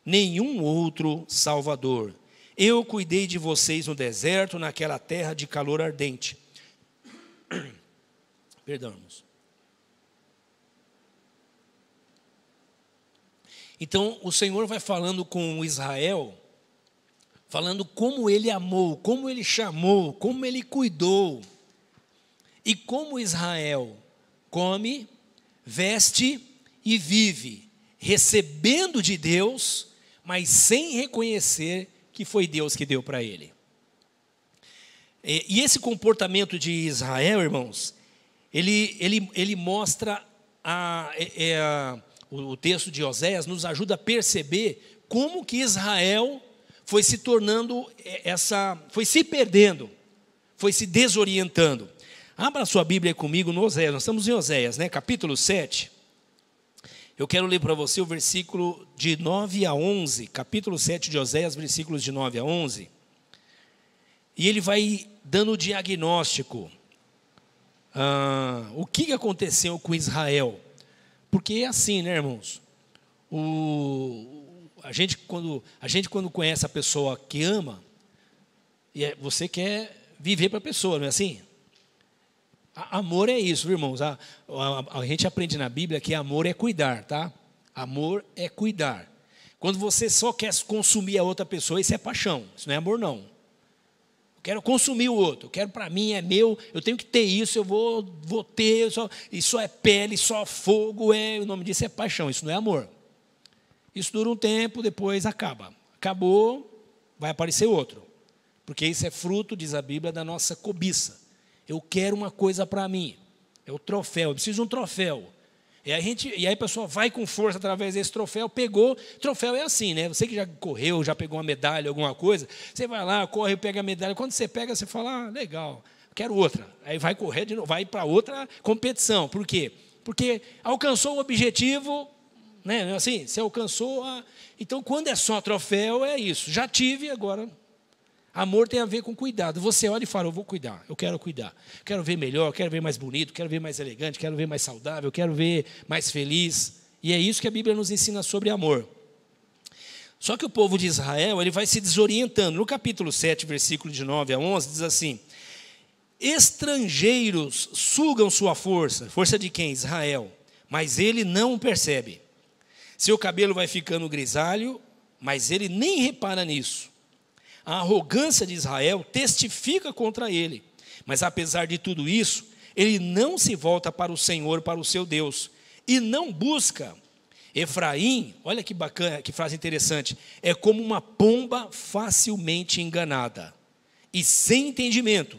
A: nenhum outro Salvador. Eu cuidei de vocês no deserto, naquela terra de calor ardente. Perdão, irmãos. Então, o Senhor vai falando com Israel, falando como ele amou, como ele chamou, como ele cuidou. E como Israel come, veste e vive, recebendo de Deus, mas sem reconhecer que foi Deus que deu para ele. E esse comportamento de Israel, irmãos, ele mostra o texto de Oséias nos ajuda a perceber como que Israel foi se tornando foi se perdendo, foi se desorientando. Abra a sua Bíblia comigo no Oséias. Nós estamos em Oséias, né? Capítulo 7. Eu quero ler para você o versículo de 9 a 11. Capítulo 7 de Oséias, versículos de 9 a 11. E ele vai dando o diagnóstico. O que aconteceu com Israel? Porque é assim, né, irmãos? A gente quando conhece a pessoa que ama, você quer viver para a pessoa, não é assim? Amor é isso, irmãos. A gente aprende na Bíblia que amor é cuidar, tá? Amor é cuidar. Quando você só quer consumir a outra pessoa, isso é paixão, isso não é amor, não. Eu quero consumir o outro, eu quero para mim, é meu, eu tenho que ter isso, eu vou ter, isso é pele, só fogo, o nome disso é paixão, isso não é amor. Isso dura um tempo, depois acaba. Acabou, vai aparecer outro. Porque isso é fruto, diz a Bíblia, da nossa cobiça. Eu quero uma coisa para mim. É o troféu, eu preciso de um troféu. E aí a pessoa vai com força através desse troféu, pegou. Troféu é assim, né? Você que já correu, já pegou uma medalha, alguma coisa, você vai lá, corre, pega a medalha. Quando você pega, você fala, legal, quero outra. Aí vai correr de novo, vai para outra competição. Por quê? Porque alcançou o objetivo, né? Assim, você alcançou Então, quando é só troféu, é isso. Já tive, agora. Amor tem a ver com cuidado. Você olha e fala, eu vou cuidar, eu quero cuidar. Quero ver melhor, quero ver mais bonito, quero ver mais elegante, quero ver mais saudável, quero ver mais feliz. E é isso que a Bíblia nos ensina sobre amor. Só que o povo de Israel, ele vai se desorientando. No capítulo 7, versículo de 9 a 11, diz assim: estrangeiros sugam sua força. Força de quem? Israel. Mas ele não o percebe. Seu cabelo vai ficando grisalho, mas ele nem repara nisso. A arrogância de Israel testifica contra ele. Mas apesar de tudo isso, ele não se volta para o Senhor, para o seu Deus. E não busca. Efraim, olha que bacana, que frase interessante. É como uma pomba facilmente enganada. E sem entendimento.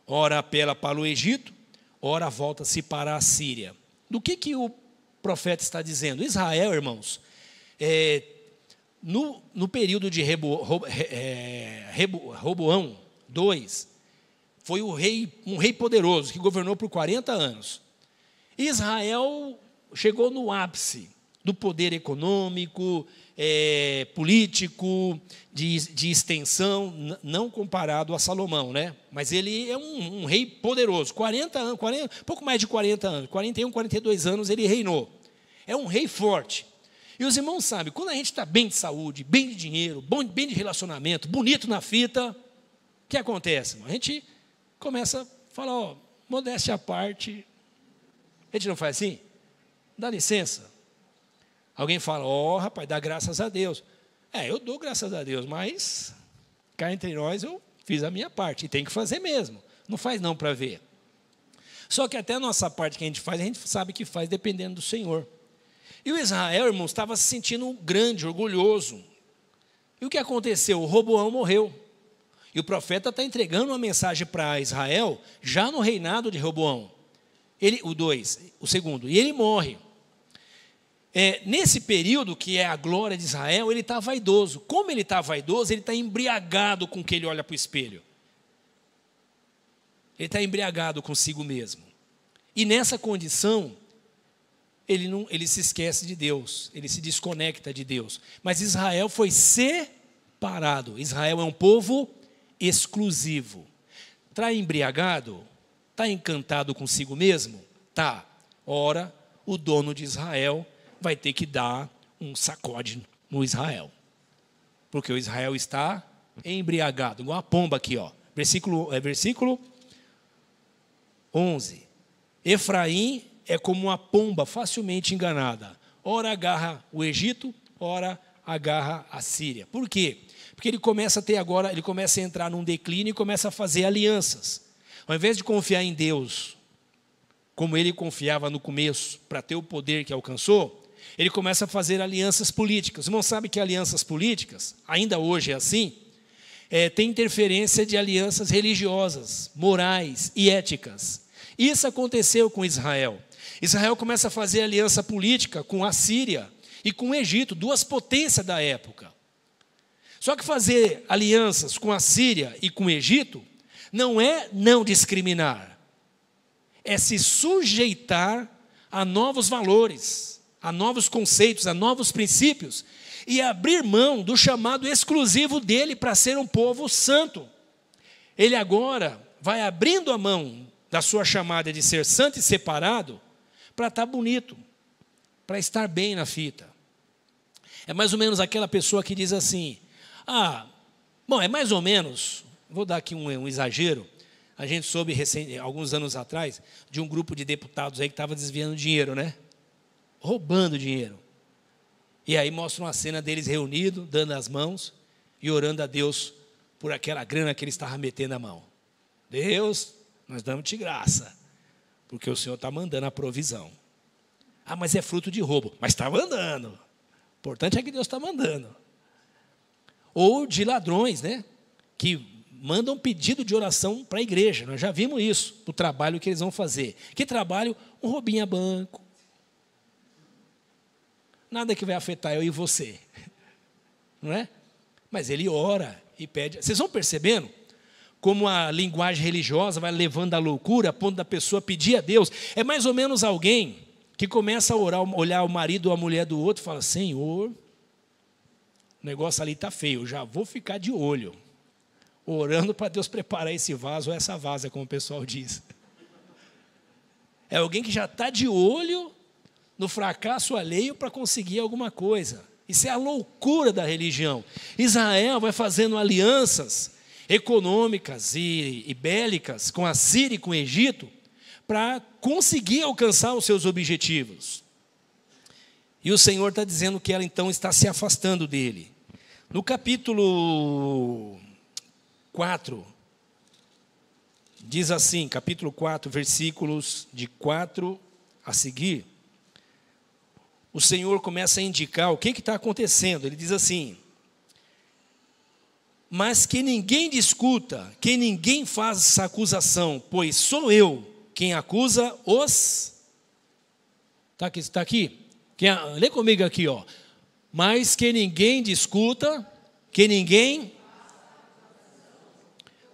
A: Ora apela para o Egito, ora volta-se para a Síria. Do que o profeta está dizendo? Israel, irmãos, no período de Roboão II, foi um rei poderoso, que governou por 40 anos. Israel chegou no ápice do poder econômico, político, de extensão, não comparado a Salomão, né? Mas ele é um rei poderoso, 40 anos, pouco mais de 40 anos, 41, 42 anos ele reinou. É um rei forte. E os irmãos sabem, quando a gente está bem de saúde, bem de dinheiro, bem de relacionamento, bonito na fita, o que acontece? A gente começa a falar, modéstia à parte. A gente não faz assim? Dá licença. Alguém fala, rapaz, dá graças a Deus. Eu dou graças a Deus, mas cá entre nós eu fiz a minha parte. E tem que fazer mesmo. Não faz não para ver. Só que até a nossa parte que a gente sabe que faz dependendo do Senhor. E o Israel, irmãos, estava se sentindo grande, orgulhoso. E o que aconteceu? O Roboão morreu. E o profeta está entregando uma mensagem para Israel, já no reinado de Roboão. O segundo. E ele morre. Nesse período, que é a glória de Israel, ele está vaidoso. Como ele está vaidoso, ele está embriagado com o que ele olha para o espelho. Ele está embriagado consigo mesmo. E nessa condição, ele se esquece de Deus, ele se desconecta de Deus. Mas Israel foi separado. Israel é um povo exclusivo. Está embriagado? Está encantado consigo mesmo? Tá. Ora, o dono de Israel vai ter que dar um sacode no Israel. Porque o Israel está embriagado, igual a pomba aqui, versículo 11. Efraim é como uma pomba facilmente enganada. Ora agarra o Egito, ora agarra a Síria. Por quê? Porque ele começa a entrar num declínio e começa a fazer alianças. Ao invés de confiar em Deus, como ele confiava no começo, para ter o poder que alcançou, ele começa a fazer alianças políticas. Os irmãos sabem que alianças políticas, ainda hoje é assim, tem interferência de alianças religiosas, morais e éticas. Isso aconteceu com Israel. Israel começa a fazer aliança política com a Síria e com o Egito, duas potências da época. Só que fazer alianças com a Síria e com o Egito não é não discriminar. é se sujeitar a novos valores, a novos conceitos, a novos princípios, e abrir mão do chamado exclusivo dele para ser um povo santo. Ele agora vai abrindo a mão da sua chamada de ser santo e separado para estar bonito, para estar bem na fita. É mais ou menos aquela pessoa que diz assim, bom, é mais ou menos, vou dar aqui um exagero, a gente soube alguns anos atrás de um grupo de deputados aí que estava desviando dinheiro, né? Roubando dinheiro. E aí mostra uma cena deles reunidos, dando as mãos e orando a Deus por aquela grana que eles estavam metendo a mão. Deus, nós damos-te graça, porque o Senhor está mandando a provisão. Mas é fruto de roubo. Mas está mandando. O importante é que Deus está mandando. Ou de ladrões, né? Que mandam pedido de oração para a igreja. Nós já vimos isso, o trabalho que eles vão fazer. Que trabalho? Um roubinho a banco. Nada que vai afetar eu e você. Não é? Mas ele ora e pede. Vocês vão percebendo como a linguagem religiosa vai levando à loucura, a ponto da pessoa pedir a Deus. É mais ou menos alguém que começa a orar, olhar o marido ou a mulher do outro e fala, Senhor, o negócio ali está feio, eu já vou ficar de olho, orando para Deus preparar esse vaso ou essa vaza, como o pessoal diz. É alguém que já está de olho no fracasso alheio para conseguir alguma coisa. Isso é a loucura da religião. Israel vai fazendo alianças econômicas e bélicas com a Síria e com o Egito para conseguir alcançar os seus objetivos. E o Senhor está dizendo que ela então está se afastando dele. No capítulo 4, diz assim, capítulo 4, versículos de 4 a seguir, o Senhor começa a indicar o que está acontecendo. Ele diz assim, mas que ninguém discuta, que ninguém faça essa acusação, pois sou eu quem acusa os... Está aqui? Lê comigo aqui, ó. Mas que ninguém discuta, que ninguém...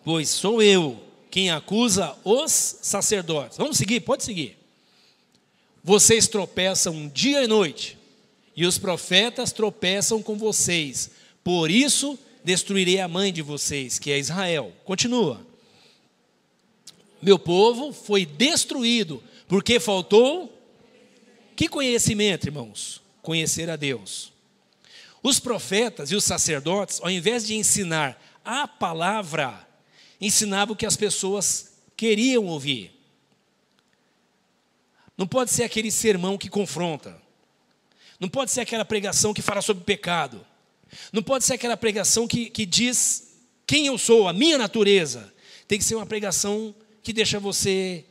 A: Pois sou eu quem acusa os sacerdotes. Vamos seguir? Pode seguir. Vocês tropeçam dia e noite, e os profetas tropeçam com vocês. Por isso, destruirei a mãe de vocês, que é Israel. Continua. Meu povo foi destruído, porque faltou... Que conhecimento, irmãos? Conhecer a Deus. Os profetas e os sacerdotes, ao invés de ensinar a palavra, ensinavam o que as pessoas queriam ouvir. Não pode ser aquele sermão que confronta. Não pode ser aquela pregação que fala sobre pecado. Não pode ser aquela pregação que diz quem eu sou, a minha natureza. Tem que ser uma pregação que deixa você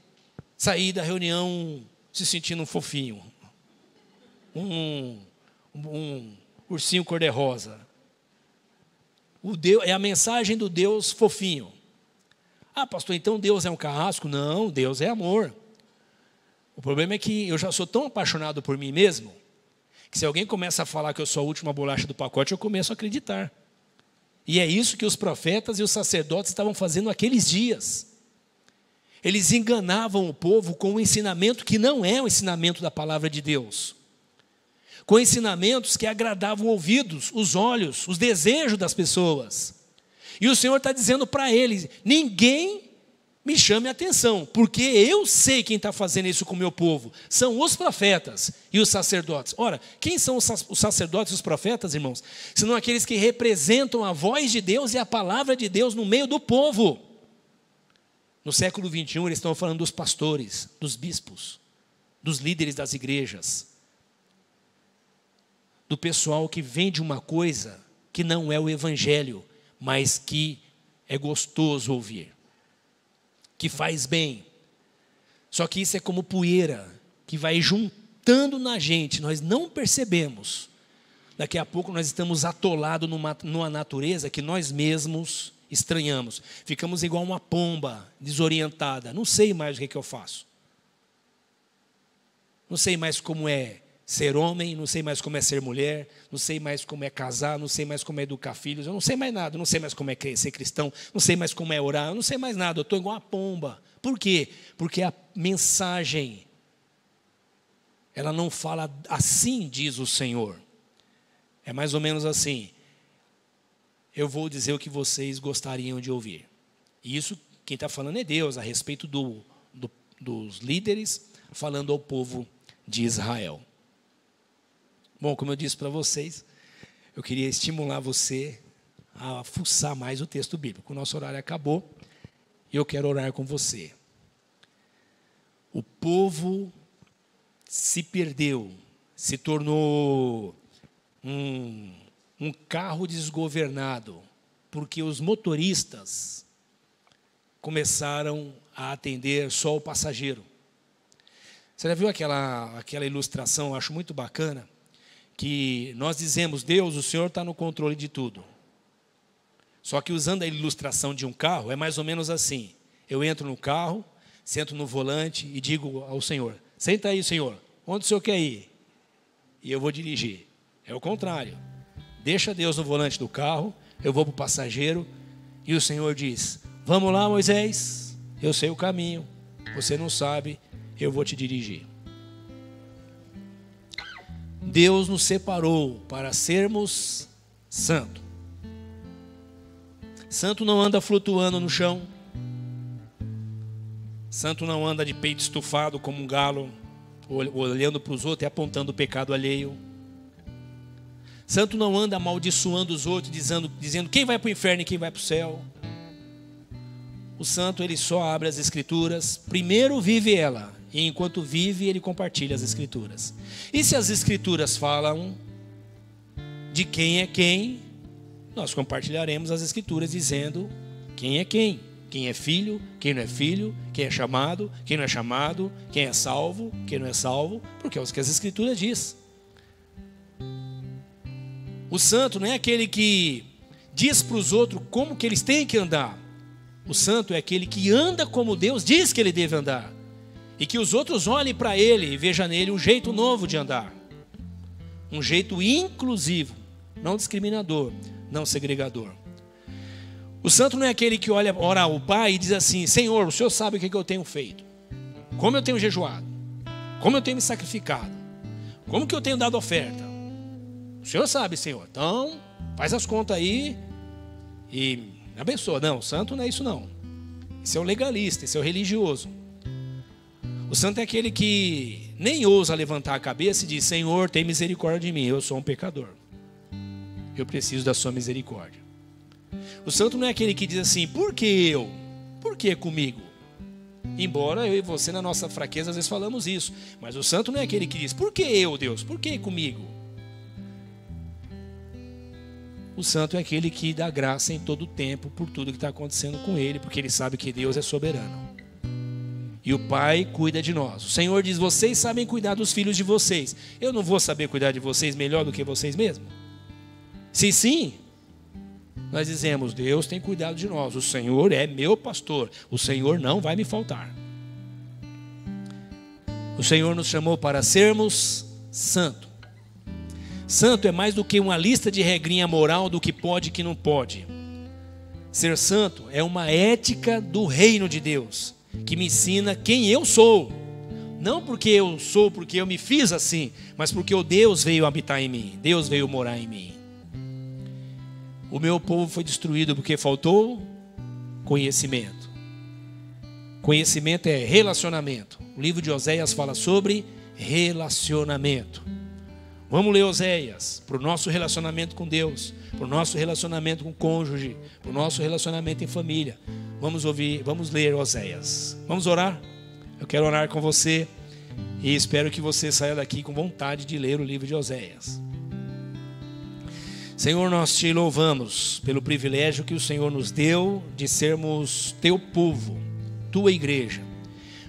A: sair da reunião se sentindo um fofinho. Um ursinho cor-de-rosa. É a mensagem do Deus fofinho. Pastor, então Deus é um carrasco? Não, Deus é amor. O problema é que eu já sou tão apaixonado por mim mesmo, que se alguém começa a falar que eu sou a última bolacha do pacote, eu começo a acreditar. E é isso que os profetas e os sacerdotes estavam fazendo naqueles dias. Eles enganavam o povo com um ensinamento que não é o ensinamento da palavra de Deus. Com ensinamentos que agradavam ouvidos, os olhos, os desejos das pessoas. E o Senhor está dizendo para eles, ninguém me chame a atenção, porque eu sei quem está fazendo isso com o meu povo. São os profetas e os sacerdotes. Ora, quem são os sacerdotes e os profetas, irmãos? Senão aqueles que representam a voz de Deus e a palavra de Deus no meio do povo. No século 21, eles estão falando dos pastores, dos bispos, dos líderes das igrejas, do pessoal que vende uma coisa que não é o evangelho, mas que é gostoso ouvir, que faz bem. Só que isso é como poeira, que vai juntando na gente, nós não percebemos. Daqui a pouco nós estamos atolados numa natureza que nós mesmos estranhamos. Ficamos igual uma pomba desorientada. Não sei mais o que eu faço. Não sei mais como é ser homem, não sei mais como é ser mulher, não sei mais como é casar, não sei mais como é educar filhos, eu não sei mais nada, eu não sei mais como é ser cristão, não sei mais como é orar, eu não sei mais nada, eu estou igual a pomba. Por quê? Porque a mensagem, ela não fala assim, diz o Senhor. É mais ou menos assim: eu vou dizer o que vocês gostariam de ouvir. E isso, quem está falando é Deus, a respeito dos líderes, falando ao povo de Israel. Bom, como eu disse para vocês, eu queria estimular você a fuçar mais o texto bíblico. O nosso horário acabou e eu quero orar com você. O povo se perdeu, se tornou um carro desgovernado, porque os motoristas começaram a atender só o passageiro. Você já viu aquela ilustração, eu acho muito bacana, que nós dizemos: Deus, o Senhor está no controle de tudo. Só que usando a ilustração de um carro, é mais ou menos assim: eu entro no carro, sento no volante e digo ao Senhor: senta aí, Senhor, onde o Senhor quer ir? E eu vou dirigir. É o contrário. Deixa Deus no volante do carro, eu vou para o passageiro, e o Senhor diz: vamos lá, Moisés, eu sei o caminho, você não sabe, eu vou te dirigir. Deus nos separou para sermos santos. Santo não anda flutuando no chão. Santo não anda de peito estufado como um galo, olhando para os outros e apontando o pecado alheio. Santo não anda amaldiçoando os outros, dizendo quem vai para o inferno e quem vai para o céu. O santo, ele só abre as escrituras, primeiro vive ela, e enquanto vive, ele compartilha as escrituras. E se as escrituras falam de quem é quem, nós compartilharemos as escrituras dizendo quem é quem. Quem é filho, quem não é filho, quem é chamado, quem não é chamado, quem é salvo, quem não é salvo, porque é o que as escrituras diz. O santo não é aquele que diz para os outros como que eles têm que andar. O santo é aquele que anda como Deus diz que ele deve andar. E que os outros olhem para ele e vejam nele um jeito novo de andar. Um jeito inclusivo, não discriminador, não segregador. O santo não é aquele que ora ao Pai e diz assim: Senhor, o Senhor sabe o que eu tenho feito. Como eu tenho jejuado. Como eu tenho me sacrificado. Como que eu tenho dado oferta. O Senhor sabe, Senhor. Então, faz as contas aí e me abençoa. Não, o santo não é isso não. Esse é o legalista, esse é o religioso. O santo é aquele que nem ousa levantar a cabeça e diz: Senhor, tem misericórdia de mim, eu sou um pecador. Eu preciso da sua misericórdia. O santo não é aquele que diz assim: por que eu? Por que comigo? Embora eu e você, na nossa fraqueza, às vezes falamos isso. Mas o santo não é aquele que diz: por que eu, Deus? Por que comigo? O santo é aquele que dá graça em todo o tempo por tudo que está acontecendo com ele, porque ele sabe que Deus é soberano. E o Pai cuida de nós. O Senhor diz: vocês sabem cuidar dos filhos de vocês. Eu não vou saber cuidar de vocês melhor do que vocês mesmos? Se sim, nós dizemos: Deus tem cuidado de nós. O Senhor é meu pastor. O Senhor não vai me faltar. O Senhor nos chamou para sermos santos. Santo é mais do que uma lista de regrinha moral do que pode e que não pode. Ser santo é uma ética do reino de Deus, que me ensina quem eu sou. Não porque eu sou, porque eu me fiz assim, mas porque o Deus veio habitar em mim. Deus veio morar em mim. O meu povo foi destruído porque faltou conhecimento. Conhecimento é relacionamento. O livro de Oséias fala sobre relacionamento. Vamos ler Oséias para o nosso relacionamento com Deus, para o nosso relacionamento com o cônjuge, para o nosso relacionamento em família. Vamos ler Oséias. Vamos orar? Eu quero orar com você e espero que você saia daqui com vontade de ler o livro de Oséias. Senhor, nós te louvamos pelo privilégio que o Senhor nos deu de sermos teu povo, tua igreja.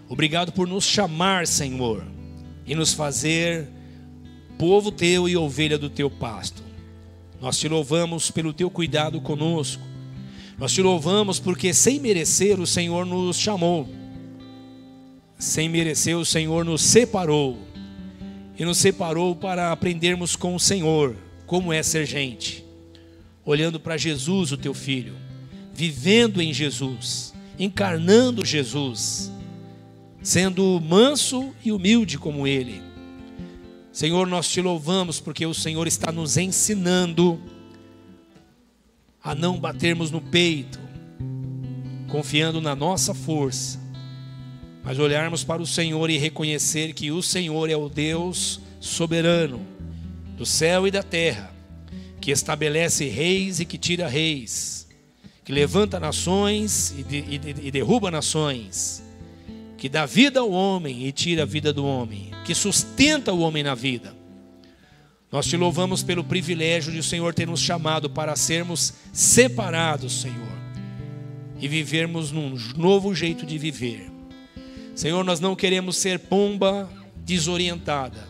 A: Obrigado por nos chamar, Senhor, e nos fazer povo teu e ovelha do teu pasto. Nós te louvamos pelo teu cuidado conosco. Nós te louvamos porque sem merecer o Senhor nos chamou. Sem merecer o Senhor nos separou. e nos separou para aprendermos com o Senhor como é ser gente, olhando para Jesus, o teu Filho, vivendo em Jesus, encarnando Jesus, sendo manso e humilde como Ele. Senhor, nós te louvamos porque o Senhor está nos ensinando a não batermos no peito, confiando na nossa força, mas olharmos para o Senhor e reconhecer que o Senhor é o Deus soberano do céu e da terra, que estabelece reis e que tira reis, que levanta nações e derruba nações, que dá vida ao homem e tira a vida do homem, que sustenta o homem na vida. Nós te louvamos pelo privilégio de o Senhor ter nos chamado para sermos separados, Senhor, e vivermos num novo jeito de viver. Senhor, nós não queremos ser pomba desorientada,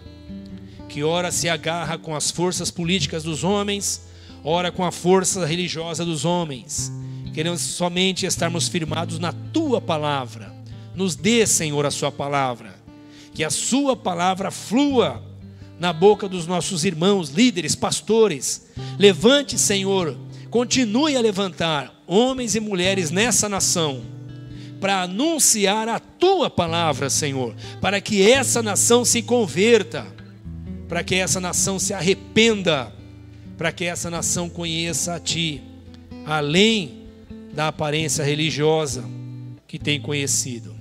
A: que ora se agarra com as forças políticas dos homens, ora com a força religiosa dos homens. Queremos somente estarmos firmados na Tua palavra. Nos dê, Senhor, a Sua palavra, que a Sua palavra flua na boca dos nossos irmãos, líderes, pastores. Levante, Senhor, continue a levantar homens e mulheres nessa nação, para anunciar a Tua palavra, Senhor, para que essa nação se converta, para que essa nação se arrependa, para que essa nação conheça a Ti, além da aparência religiosa que tem conhecido.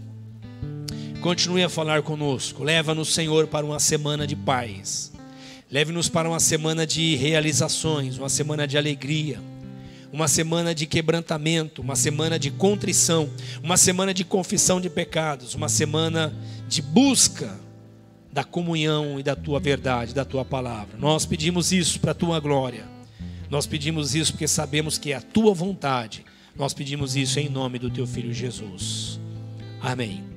A: Continue a falar conosco, leva-nos, Senhor, para uma semana de paz, leve-nos para uma semana de realizações, uma semana de alegria, uma semana de quebrantamento, uma semana de contrição, uma semana de confissão de pecados, uma semana de busca da comunhão e da Tua verdade, da Tua palavra. Nós pedimos isso para a Tua glória, nós pedimos isso porque sabemos que é a Tua vontade, nós pedimos isso em nome do Teu Filho Jesus. Amém.